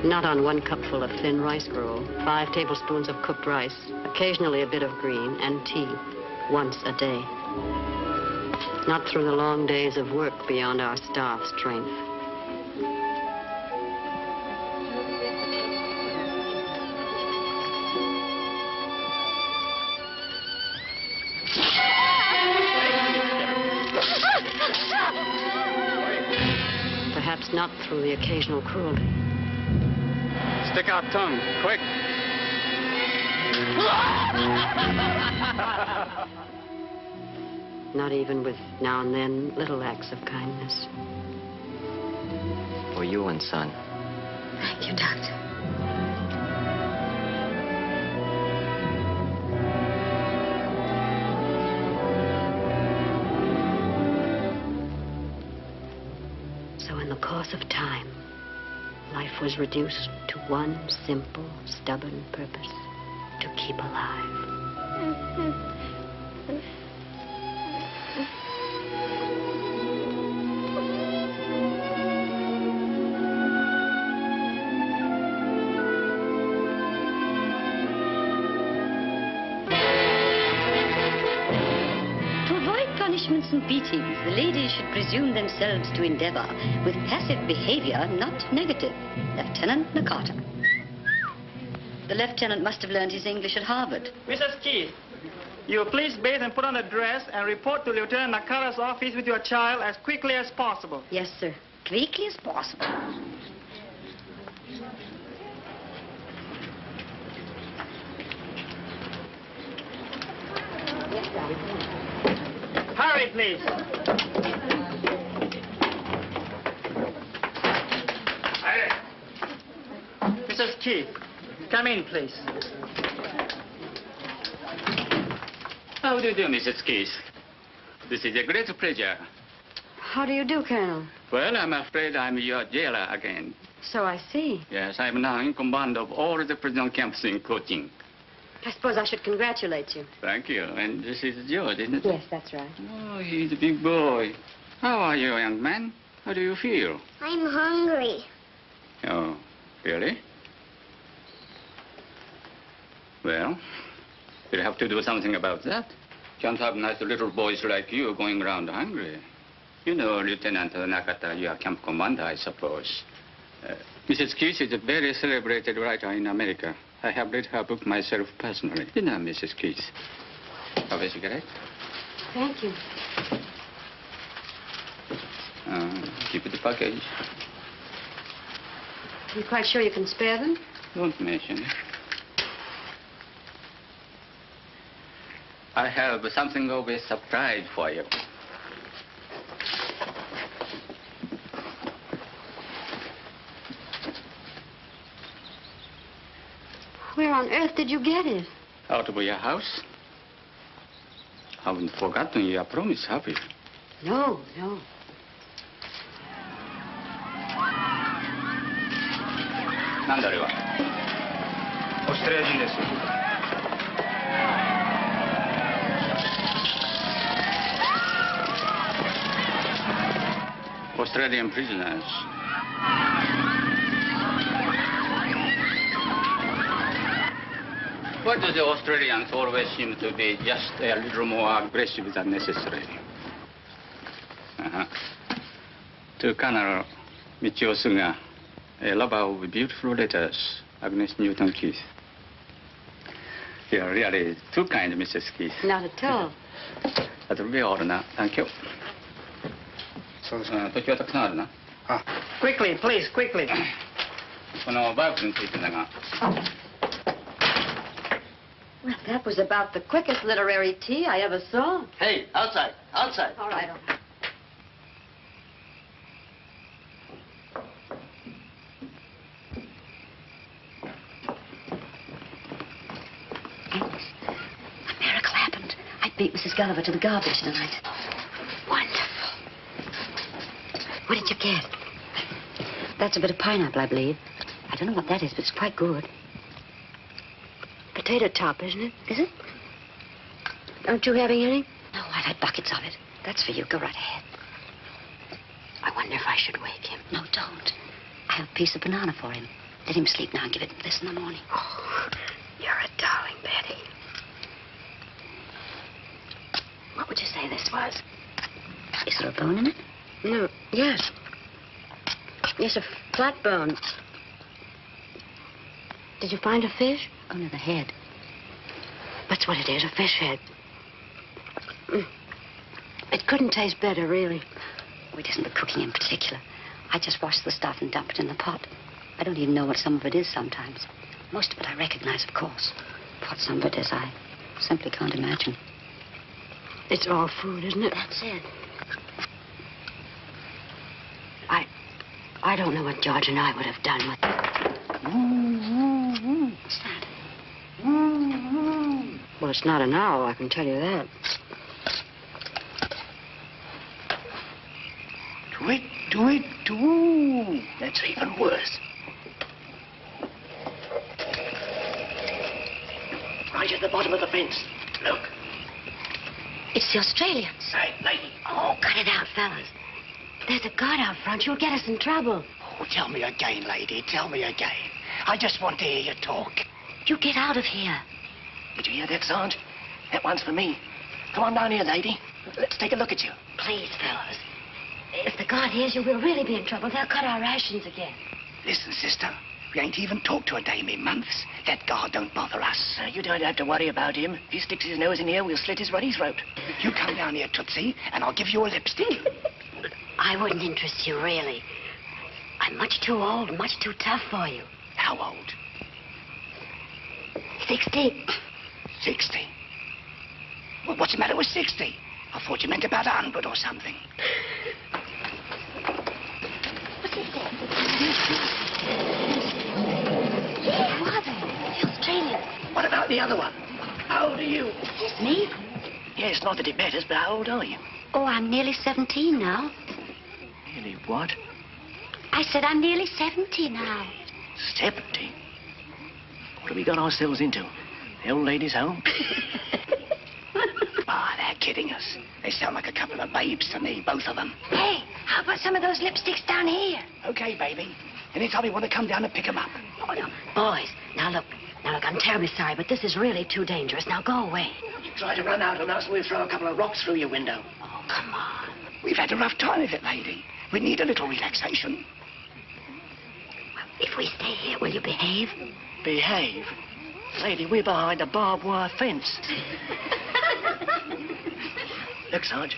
Not on one cupful of thin rice gruel, 5 tablespoons of cooked rice, occasionally a bit of green, and tea, once a day. Not through the long days of work beyond our starved strength. Perhaps not through the occasional cruelty. Stick out tongue, quick. Not even with, now and then, little acts of kindness. For you and son. Thank you, Doctor. So in the course of time, life was reduced to one simple, stubborn purpose: to keep alive. To avoid punishments and beatings, the ladies should presume themselves to endeavor with passive behavior, not negative. Lieutenant Nakata. The lieutenant must have learned his English at Harvard. Mrs. Keith, you please bathe and put on a dress and report to Lieutenant Nakata's office with your child as quickly as possible. Yes, sir. Quickly as possible. Hurry, please. Mrs. Keith, come in, please. How do you do, Mrs. Keith? This is a great pleasure. How do you do, Colonel? Well, I'm afraid I'm your jailer again. So I see. Yes, I'm now in command of all the prison camps in Kuching. I suppose I should congratulate you. Thank you. And this is George, isn't it? Yes, that's right. Oh, he's a big boy. How are you, young man? How do you feel? I'm hungry. Oh, really? Well, We'll have to do something about that. Can't have nice little boys like you going around hungry. You know, Lieutenant Nakata, you are camp commander, I suppose. Mrs. Keith is a very celebrated writer in America. I have read her book myself personally. You know, Mrs. Keith. Have a cigarette? Thank you. Keep the package. You quite sure you can spare them? Don't mention it. I have something of a surprise for you. Where on earth did you get it? Out of your house? Haven't forgotten your promise, have you? No, no. なんだあれは？オーストラリア人です。Australian prisoners. Why do the Australians always seem to be just a little more aggressive than necessary? To Colonel Michio Suga, a lover of beautiful letters, Agnes Newton Keith. You're really too kind, Mrs. Keith. Not at all. That will be all now. Thank you. Quickly, please, quickly. このバイクについてだが。 Well, that was about the quickest literary tea I ever saw. Hey, outside, outside. All right, all right. Agnes, a miracle happened. I beat Mrs. Gulliver to the garbage tonight. Wonderful. What did you get? That's a bit of pineapple, I believe. I don't know what that is, but it's quite good. Potato top, isn't it? Is it? Aren't you having any? No, I've had buckets of it. That's for you. Go right ahead. I wonder if I should wake him. No, don't. I have a piece of banana for him. Let him sleep now and give it this in the morning. Oh, you're a darling, Betty. What would you say this was? Is there a bone in it? No, yes. Yes, a flat bone. Did you find a fish? Oh, no, the head. That's what it is, a fish head. It couldn't taste better, really. Oh, it isn't the cooking in particular. I just wash the stuff and dump it in the pot. I don't even know what some of it is sometimes. Most of it I recognize, of course. What some of it is, I simply can't imagine. It's all food, isn't it? That's it. I don't know what George and I would have done with it. What's that? Well, it's not an owl, I can tell you that. Do. That's even worse. Right at the bottom of the fence. Look. It's the Australians. Right, lady. Oh, cut it out, fellas. There's a guard out front. You'll get us in trouble. Oh, tell me again, lady. Tell me again. I just want to hear you talk. You get out of here. Did you hear that, Sarge? That one's for me. Come on down here, lady. Let's take a look at you. Please, fellas. If the guard hears you, we'll really be in trouble. They'll cut our rations again. Listen, sister. We ain't even talked to a dame in months. That guard don't bother us. You don't have to worry about him. If he sticks his nose in here, we'll slit his ruddy throat. You come down here, Tootsie, and I'll give you a lipstick. I wouldn't interest you, really. I'm much too old, much too tough for you. How old? 60. 60? Well, what's the matter with 60? I thought you meant about 100 or something. What's he saying? Who are they? The Australians. What about the other one? How old are you? Me? Yes, not that it matters, but how old are you? Oh, I'm nearly 17 now. Nearly what? I said I'm nearly 70 now. 70? What have we got ourselves into? The old lady's home? They're kidding us. They sound like a couple of babes to me, both of them. Hey, how about some of those lipsticks down here? Okay, baby. Anytime you want to come down and pick them up. Oh, no. Boys, now look. Now look, I'm terribly sorry, but this is really too dangerous. Now, go away. You try to run out on us and we'll throw a couple of rocks through your window. Oh, come on. We've had a rough time of it, lady. We need a little relaxation. Well, if we stay here, will you behave? Behave? Lady, we're behind a barbed wire fence. Look, Sarge.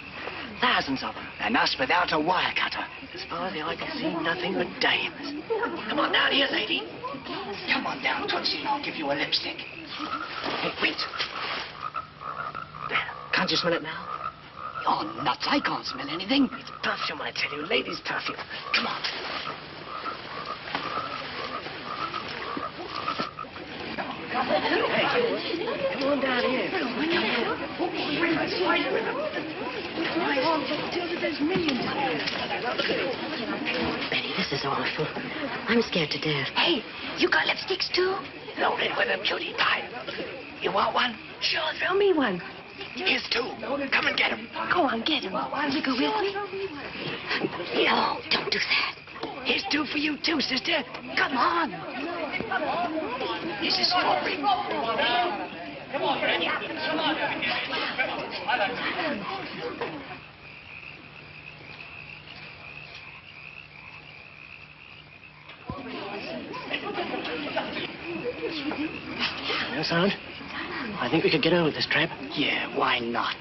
Thousands of them. And us without a wire cutter. As far as the eye can see, nothing but dames. Come on down here, lady. Come on down, Tootsie, and I'll give you a lipstick. Hey, wait. There. Can't you smell it now? Oh, nuts. I can't smell anything. It's perfume, I tell you. Ladies' perfume. Come on. Hey, come on down here. Come on. There's millions of here. Betty, this is awful. I'm scared to death. Hey, you got lipsticks too? Loaded with a cutie pie. You want one? Sure, throw me one. Here's two. Come and get them. Go on, get him. Will you go with me? No, don't do that. Here's two for you too, sister. Come on. This is strawberry. Come on, Fred. Come on. Well, Sarge, I think we could get over this trap. Yeah, why not?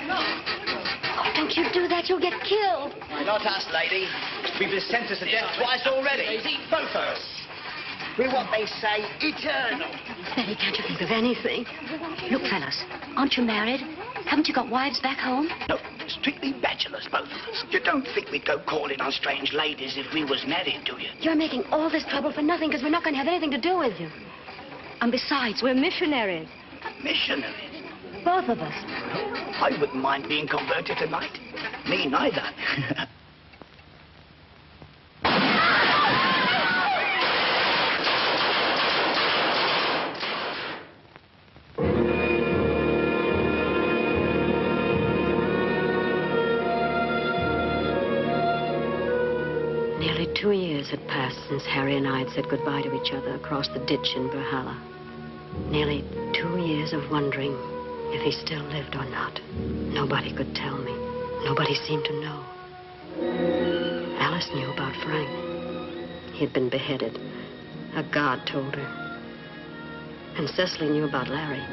Oh, don't you do that. You'll get killed. Not us, lady. We've been sentenced to death twice already. Both of us. We're what they say, eternal. Betty, can't you think of anything? Look, fellas, aren't you married? Haven't you got wives back home? No, strictly bachelors, both of us. You don't think we'd go calling on strange ladies if we was married, do you? You're making all this trouble for nothing because we're not going to have anything to do with you. And besides, we're missionaries. Missionaries? Both of us. I wouldn't mind being converted tonight. Me neither. Nearly 2 years had passed since Harry and I had said goodbye to each other across the ditch in Valhalla. Nearly 2 years of wondering if he still lived or not. Nobody could tell me. Nobody seemed to know. Alice knew about Frank. He had been beheaded. A guard told her. And Cecily knew about Larry.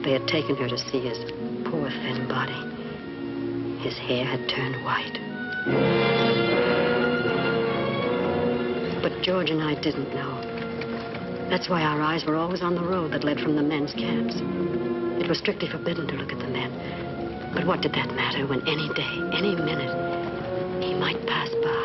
They had taken her to see his poor, thin body. His hair had turned white. But George and I didn't know. That's why our eyes were always on the road that led from the men's camps. It was strictly forbidden to look at the men. But what did that matter when any day, any minute, he might pass by?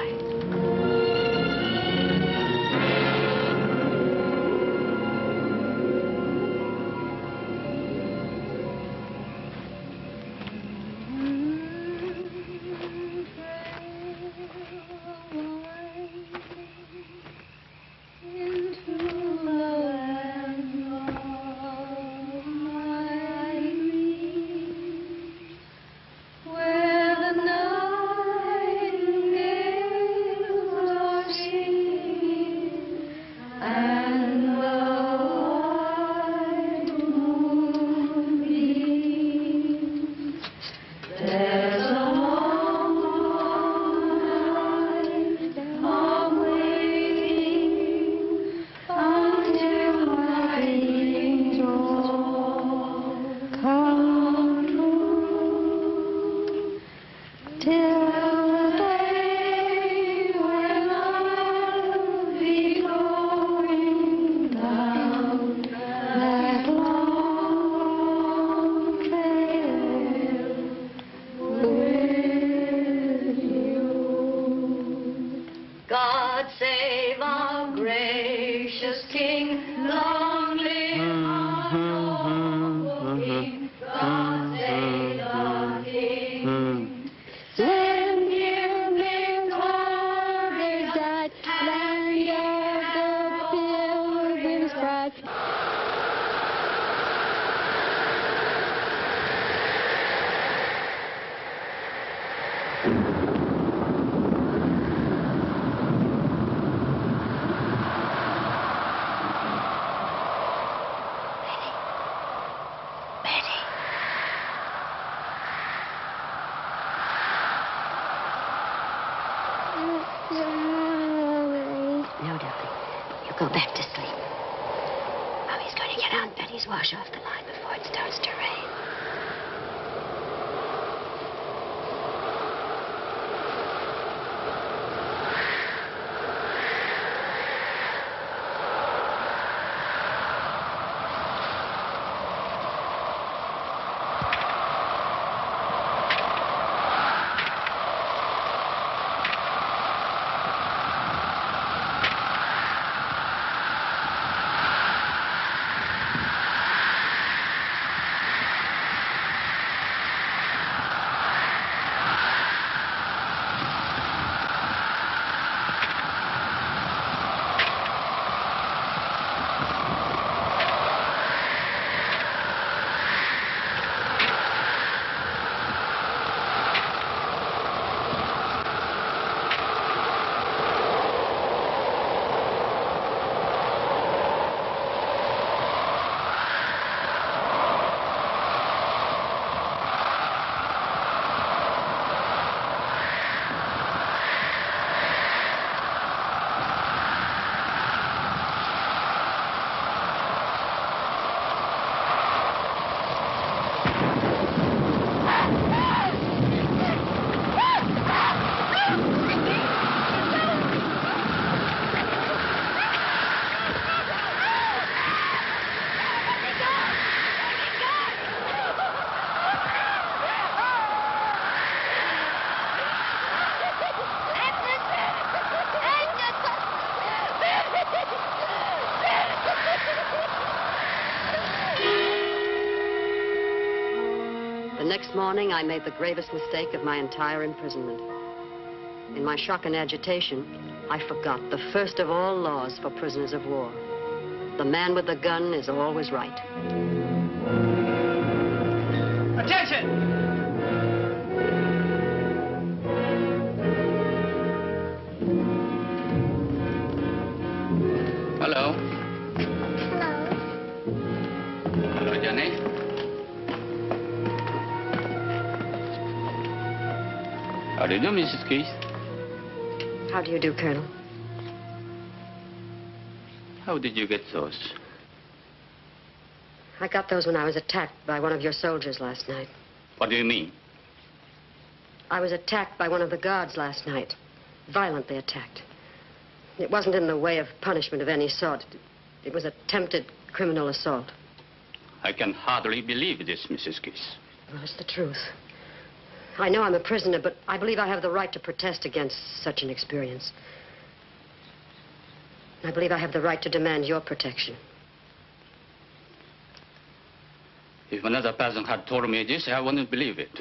Let's wash off the line before it starts to rain. The next morning, I made the gravest mistake of my entire imprisonment. In my shock and agitation, I forgot the first of all laws for prisoners of war. The man with the gun is always right. Attention! Hello. Hello, Jenny. How do you do, Mrs. Keith? How do you do, Colonel? How did you get those? I got those when I was attacked by one of your soldiers last night. What do you mean? I was attacked by one of the guards last night. Violently attacked. It wasn't in the way of punishment of any sort. It was attempted criminal assault. I can hardly believe this, Mrs. Keith. Well, it's the truth. I know I'm a prisoner, but I believe I have the right to protest against such an experience. I believe I have the right to demand your protection. If another person had told me this, I wouldn't believe it.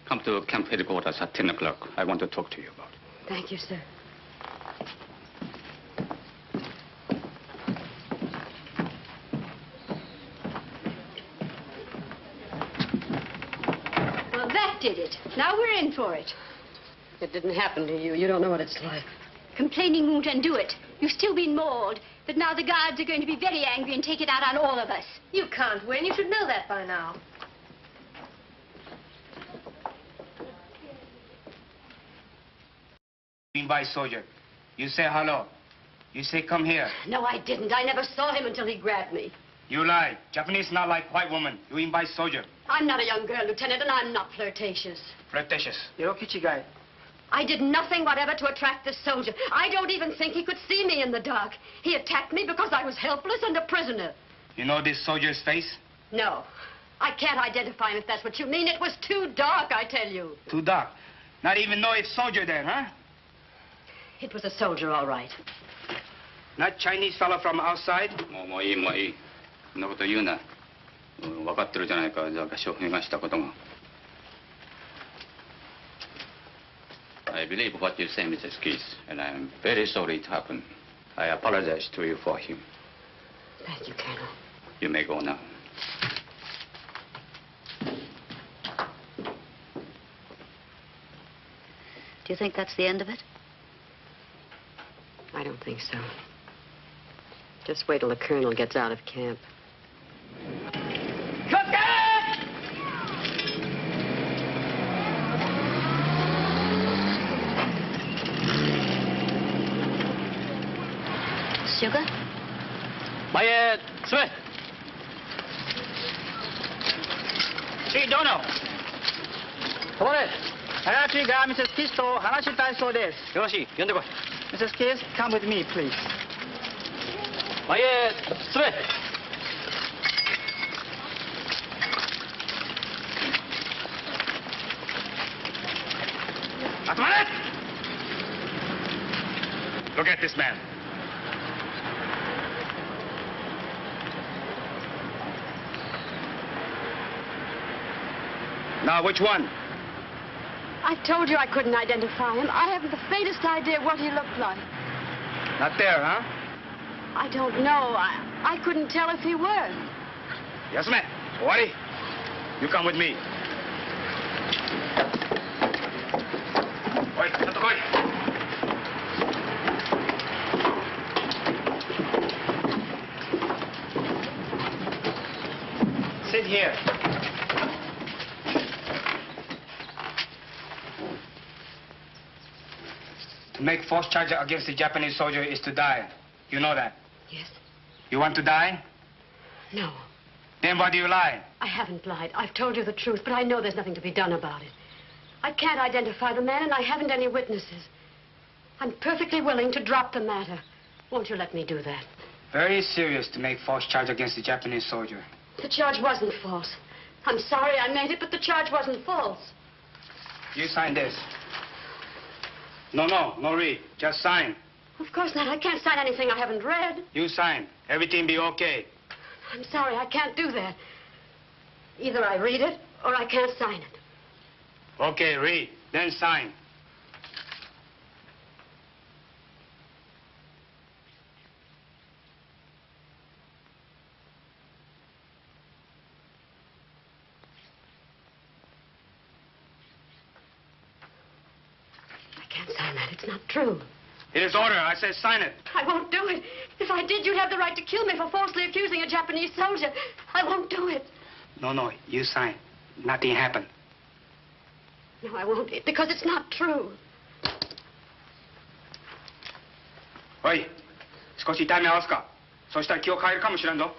Come to camp headquarters at 10 o'clock. I want to talk to you about it. Thank you, sir. Well, that did it. Now we're in for it. It didn't happen to you. You don't know what it's like. Complaining won't undo it. You've still been mauled, but now the guards are going to be very angry and take it out on all of us. You can't win. You should know that by now. By soldier. You say hello. You say come here. No, I didn't. I never saw him until he grabbed me. You lie. Japanese not like white woman. You invite soldier. I'm not a young girl, Lieutenant, and I'm not flirtatious. Flirtatious. Yokichi guy. I did nothing whatever to attract this soldier. I don't even think he could see me in the dark. He attacked me because I was helpless and a prisoner. You know this soldier's face? No. I can't identify him if that's what you mean. It was too dark, I tell you. Too dark. Not even know it's soldier then, huh? It was a soldier, all right. Not Chinese fellow from outside? もういい。そんなこと言うな。分かってるじゃないか、じゃあ証言がしたことが。I believe what you say, Mrs. Keith, and I'm very sorry it happened. I apologize to you for him. Thank you, Colonel. You may go now. Do you think that's the end of it? I don't think so. Just wait till the colonel gets out of camp. Sugar? Mayet, Smith. Hey, Dono. Claudette, Patricが Mrs. Keith と話したいそうです。よろしい、呼んでこい。Mrs. Keith, come with me, please. 前へ進め。集まれ! Look at this man. Now, which one? I told you I couldn't identify him. I haven't the faintest idea what he looked like. Not there, huh? I don't know. I couldn't tell if he were. Yasume, Owari, you come with me. Oi, chatto koi. Sit here. To make false charge against the Japanese soldier is to die. You know that? Yes. You want to die? No. Then why do you lie? I haven't lied. I've told you the truth, but I know there's nothing to be done about it. I can't identify the man, and I haven't any witnesses. I'm perfectly willing to drop the matter. Won't you let me do that? Very serious to make false charge against the Japanese soldier. The charge wasn't false. I'm sorry I made it, but the charge wasn't false. You sign this. No read. Just sign. Of course not. I can't sign anything I haven't read. You sign. Everything be okay. I'm sorry, I can't do that. Either I read it, or I can't sign it. Okay, read. Then sign. I can't sign that. It's not true. It is order. I said sign it. I won't do it. If I did, you'd have the right to kill me for falsely accusing a Japanese soldier. I won't do it. No, you sign. Nothing happened. No, I won't, because it's not true. おい、少し痛み合わすか。そしたら気を変えるかもしれんぞ。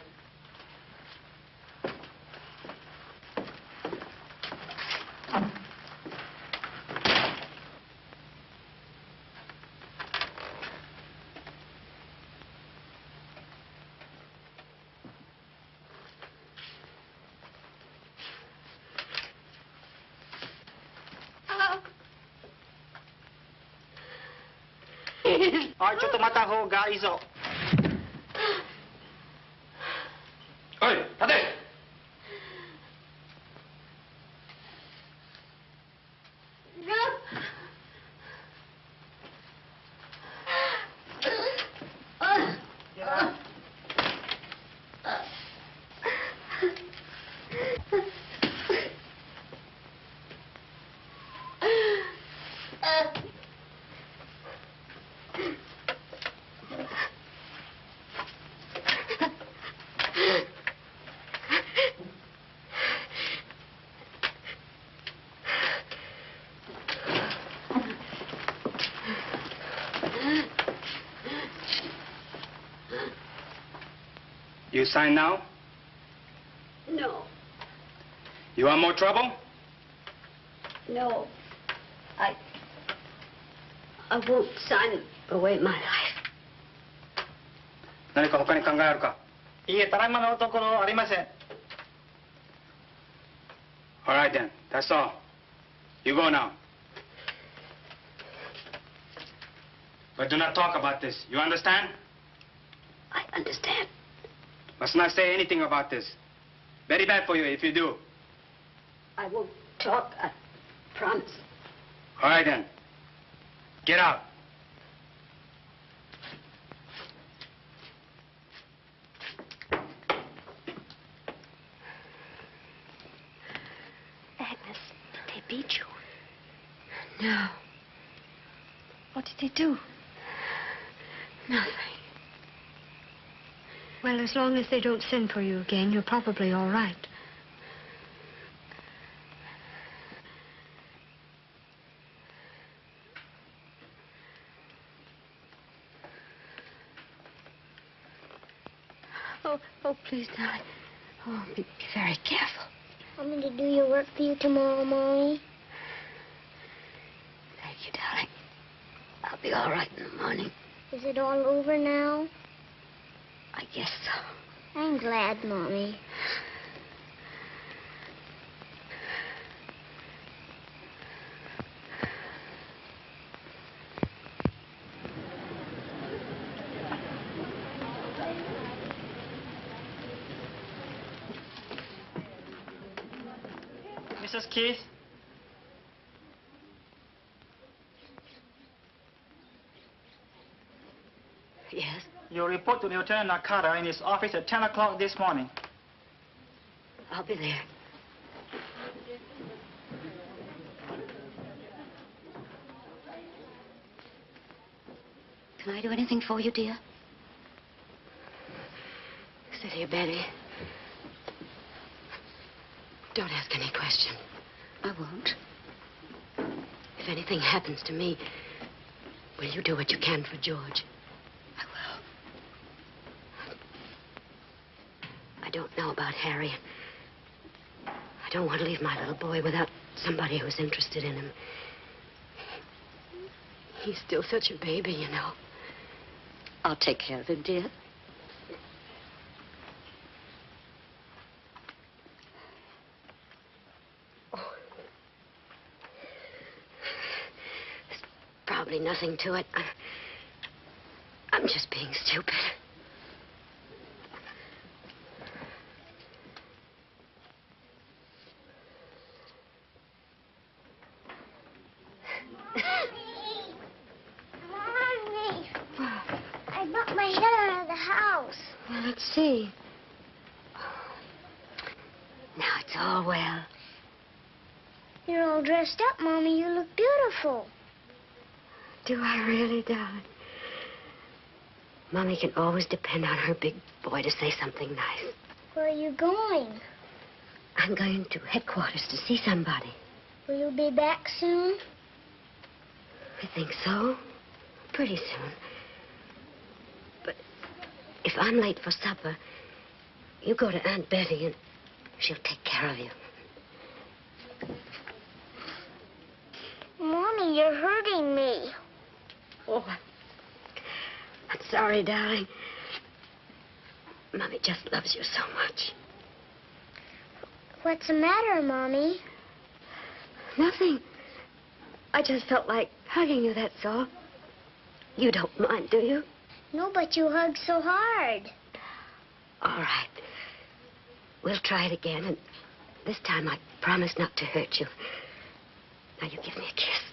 おい、ちょっと待った方がいいぞ。おい、立て! You sign now? No. You want more trouble? No. I won't sign away my life. 何か他に考えあるか？いいえ、ただいまのところありません。All right then. That's all. You go now. But do not talk about this. You understand? I understand. Must not say anything about this. Very bad for you if you do. I won't talk. I promise. All right then. Get out. Agnes, did they beat you? No. What did they do? Nothing. Well, as long as they don't send for you again, you're probably all right. Oh, please, darling. Oh, be very careful. going to do your work for you tomorrow, Mommy? Thank you, darling. I'll be all right in the morning. Is it all over now? I guess so. I'm glad, Mommy. Mrs. Keith? Yes? Your report to Lieutenant Nakata in his office at 10 o'clock this morning. I'll be there. Can I do anything for you, dear? Sit here, Betty. Don't ask any question. I won't. If anything happens to me, will you do what you can for George? I will. I don't know about Harry. I don't want to leave my little boy without somebody who's interested in him. He's still such a baby, you know. I'll take care of him, dear. Probably nothing to it. I'm just being stupid. Mommy! I bumped my head out of the house. Well, let's see. Now it's all well. You're all dressed up, Mommy. You look beautiful. Do I really, darling? Mommy can always depend on her big boy to say something nice. Where are you going? I'm going to headquarters to see somebody. Will you be back soon? I think so. Pretty soon. But if I'm late for supper, you go to Aunt Betty and she'll take care of you. Mommy, you're hurting me. Oh, I'm sorry, darling. Mommy just loves you so much. What's the matter, Mommy? Nothing. I just felt like hugging you, that's all. You don't mind, do you? No, but you hugged so hard. All right. We'll try it again, and this time I promise not to hurt you. Now you give me a kiss.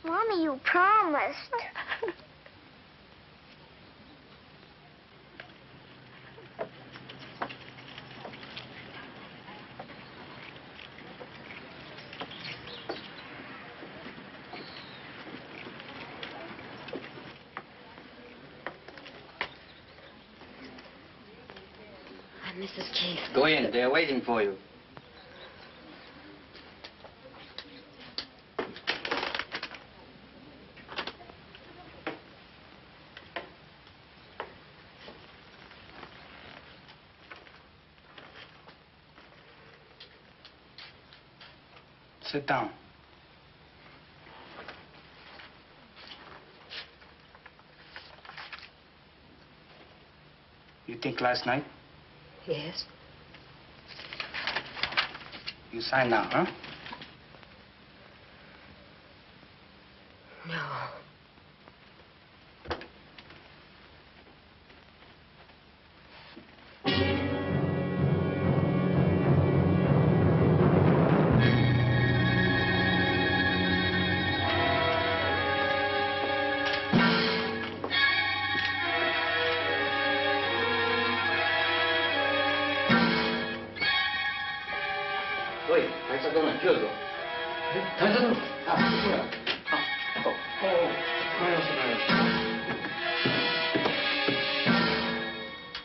Mommy, you promised. I'm Mrs. Keith. Go in. They're waiting for you. Sit down. You think last night? Yes. You sign now, huh? No.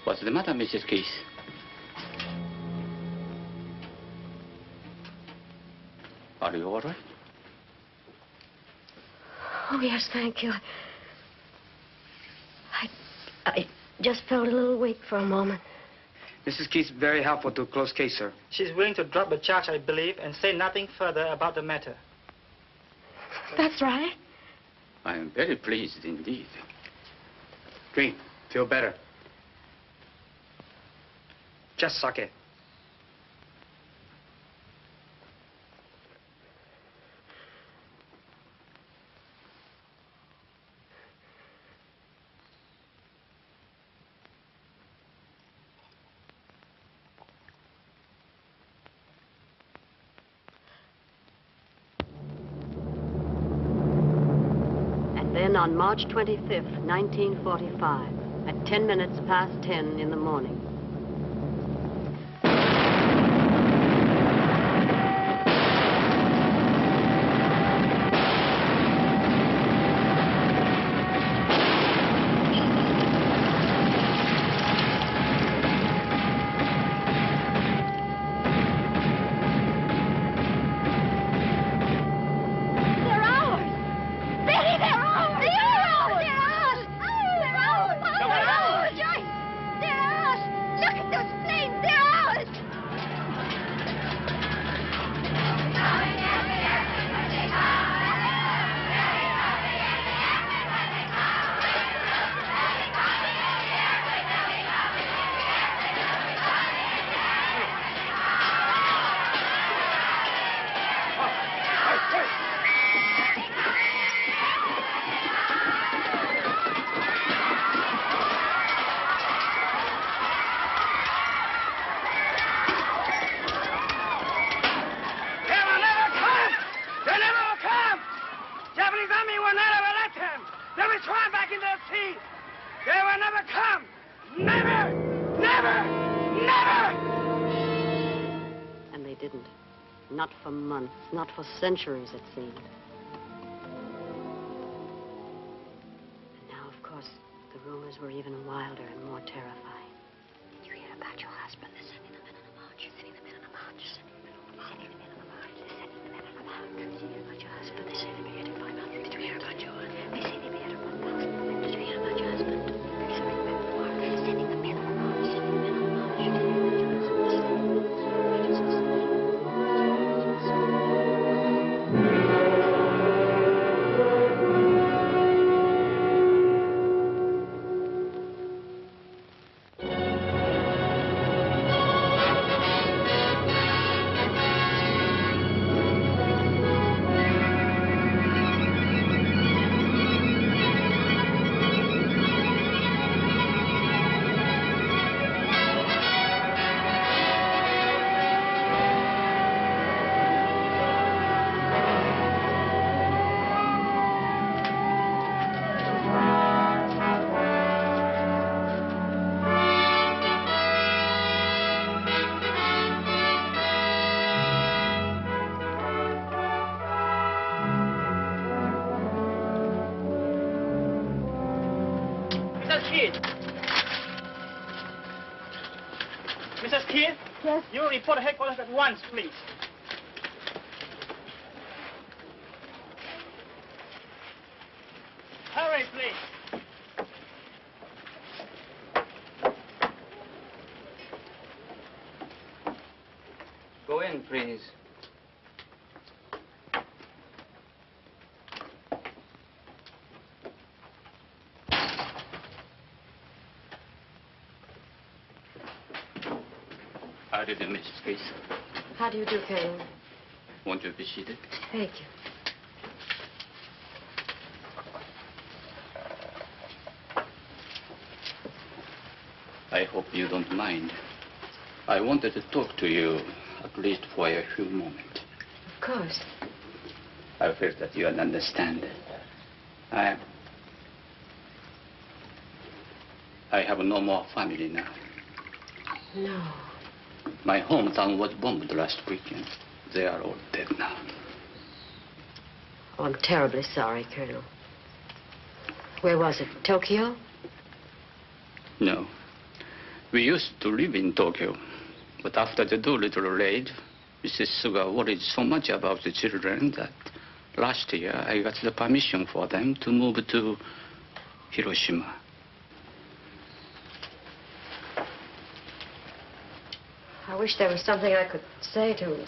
What's the matter, Mrs. Keith? Are you all right? Oh, yes, thank you. I just felt a little weak for a moment. Mrs. Keith's very helpful to close case, sir. She's willing to drop the charge, I believe, and say nothing further about the matter. That's right. I am very pleased indeed. Green, feel better. Just suck it. Then on March 25th, 1945, at 10 minutes past 10 in the morning. Not for months, not for centuries, it seemed. And now, of course, the rumors were even wilder and more terrifying. Did you hear about your husband? They're sending the men on a march. They're sending the men on a march. They're sending the men on a march. They're sending the men on a march. Did you hear about your husband? They say they'll be getting 500. Did you hear about your husband? They say they'll be getting 1,000. Did you hear about your husband? They're sending the men on a march. They're sending the men on a march. They're sending the men on a march. Did you hear about your husband? Mrs. Keith? Yes? You report to headquarters at once, please. Hurry, please. Go in, please. How do you do, Mrs. Keith? How do you do, Colonel? Won't you be seated? Thank you. I hope you don't mind. I wanted to talk to you, at least for a few moments. Of course. I feel that you understand. I have no more family now. No. My hometown was bombed last weekend. They are all dead now. Oh, I'm terribly sorry, Colonel. Where was it? Tokyo? No. We used to live in Tokyo. But after the Doolittle raid, Mrs. Suga worried so much about the children that last year I got the permission for them to move to Hiroshima. I wish there was something I could say to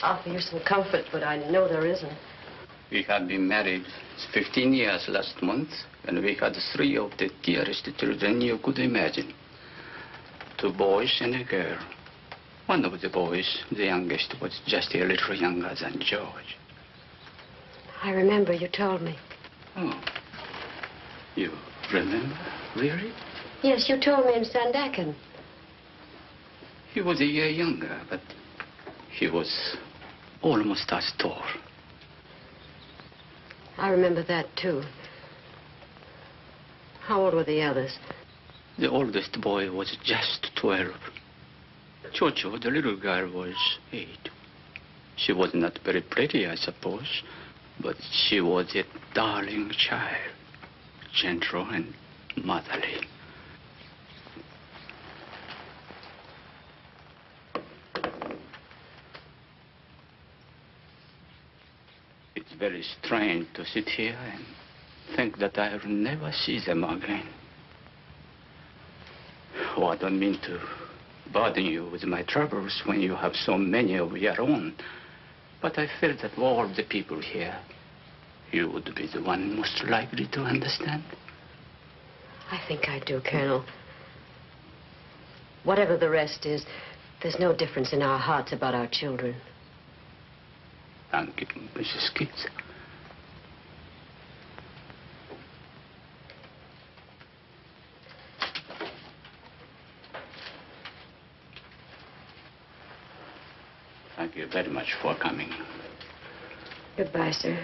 offer you some comfort, but I know there isn't. We have been married 15 years last month, and we had 3 of the dearest children you could imagine. 2 boys and a girl. One of the boys, the youngest, was just a little younger than George. I remember you told me. Oh. You remember? Really? Yes, you told me in Sandakan. He was a year younger, but he was almost as tall. I remember that, too. How old were the others? The oldest boy was just 12. Chocho, the little girl, was 8. She was not very pretty, I suppose, but she was a darling child, gentle and motherly. It's very strange to sit here and think that I'll never see them again. Oh, I don't mean to burden you with my troubles when you have so many of your own. But I feel that of all the people here, you would be the one most likely to understand. I think I do, Colonel. Whatever the rest is, there's no difference in our hearts about our children. Thank you, Mrs. Keith. Thank you very much for coming. Goodbye, sir.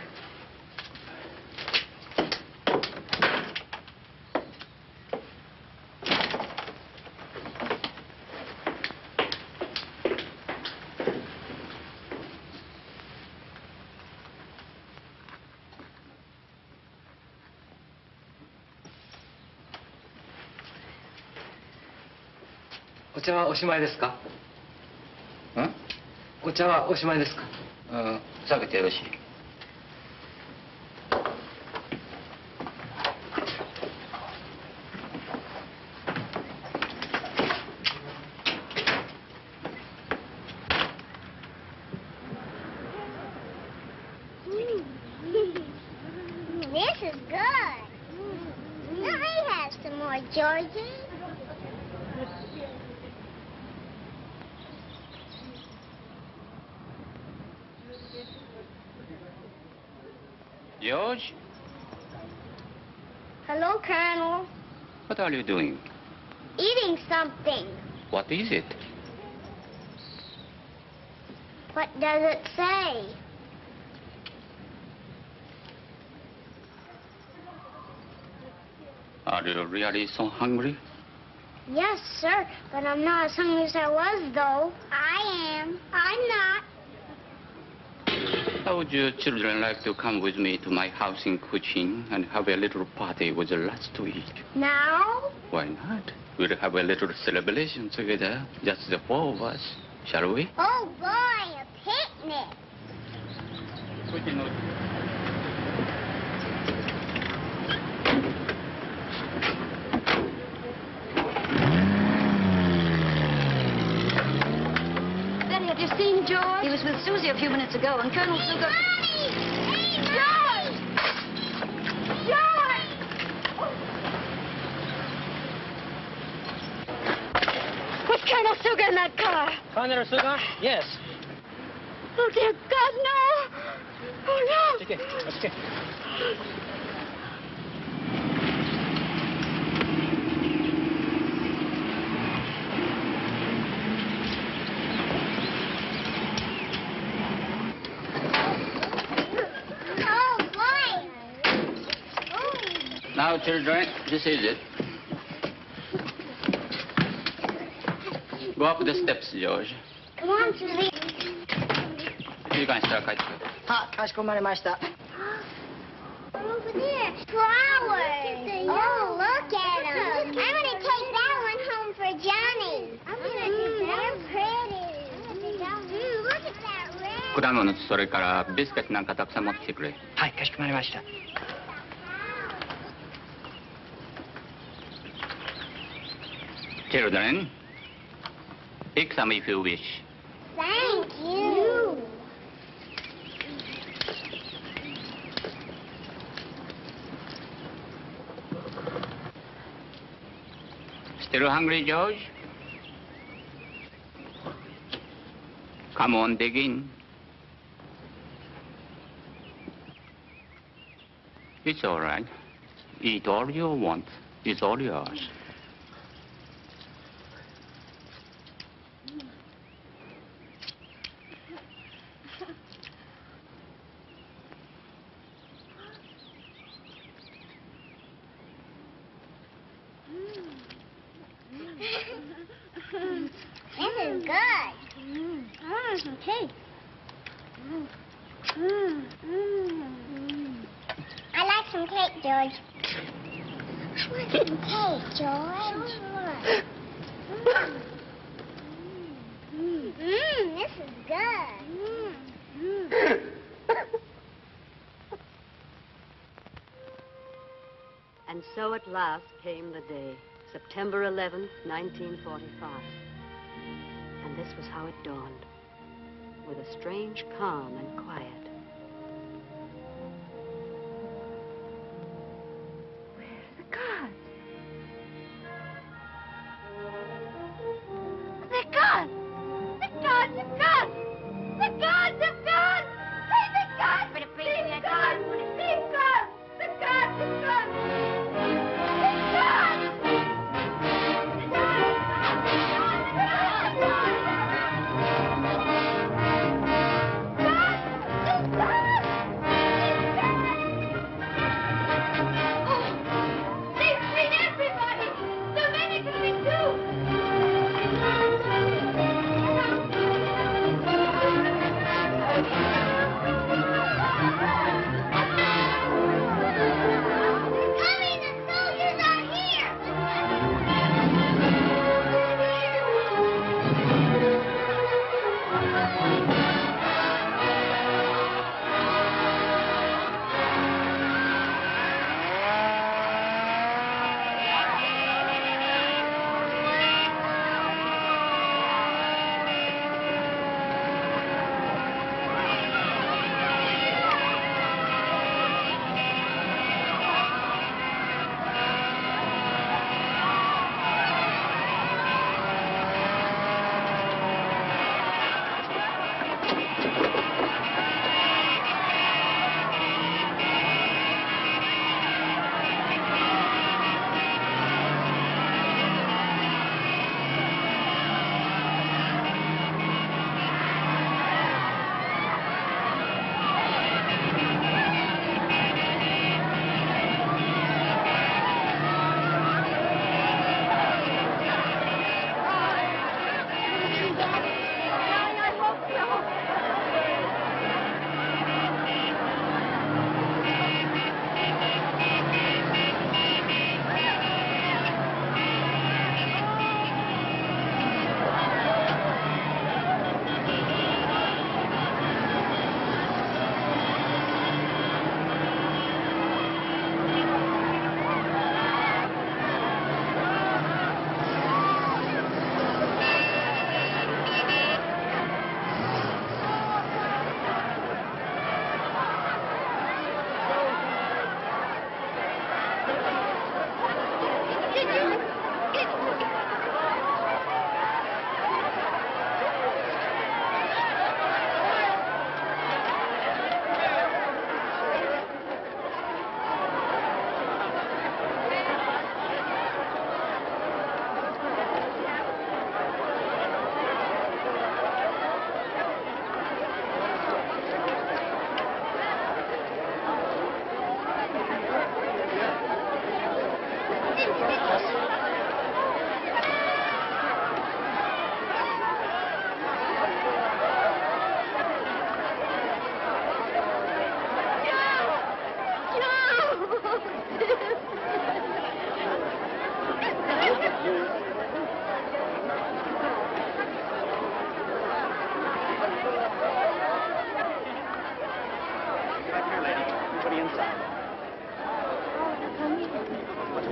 お茶はおしまいですか？お茶はおしまいですか？下げてよろしい。This is good. Let me have some more, Georgie. George? Hello, Colonel. What are you doing? Eating something. What is it? What does it say? Are you really so hungry? Yes, sir, but I'm not as hungry as I was, though. I am. I'm not. How would you children like to come with me to my house in Kuching and have a little party with lots to eat? Now? Why not? We'll have a little celebration together, just the 4 of us. Shall we? Oh, boy, a picnic. Betty, have you seen George? He was with Susie a few minutes ago, and Colonel Sugar... George! George! Was Colonel Sugar in that car? Colonel Sugar? Yes. Oh, dear God, no! Oh, no! Okay, okay. Now, children, this is it. Go up the steps, George. Come on, Susie. 1時間したら帰ってくる。は、かしこまりました。 Over there, flowers. Oh, look at them. I'm going to take that one home for Johnny. I'm going to do that. They're pretty. Look at that red. 果物、それからビスケットなんかたくさん持ってきてくれ。はい、かしこまりました。 Children, Take some if you wish. Thank you. Still hungry, George? Come on, dig in. It's all right. Eat all you want. It's all yours. This is good. I want some cake. I like some cake, George. I want some cake, George. This is good. And so at last came the day, September 11th, 1945. And this was how it dawned, with a strange calm and quiet. The guards. The guards! The guards have gone! The guards have gone! Hey, the guards! The guards! The guards! The guards have gone!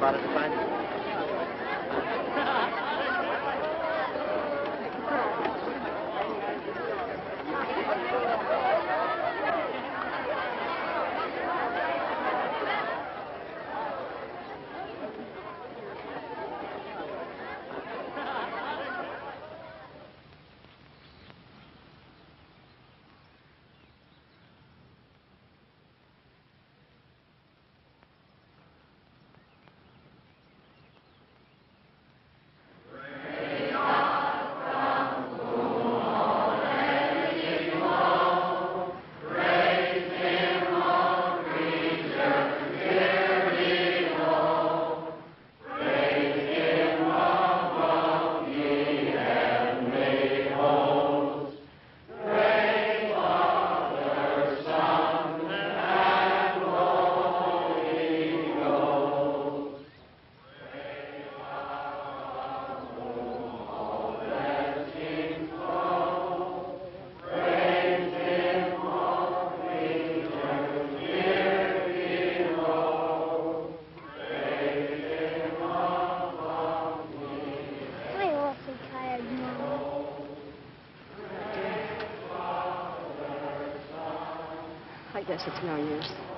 about it to find you. guess it's no use.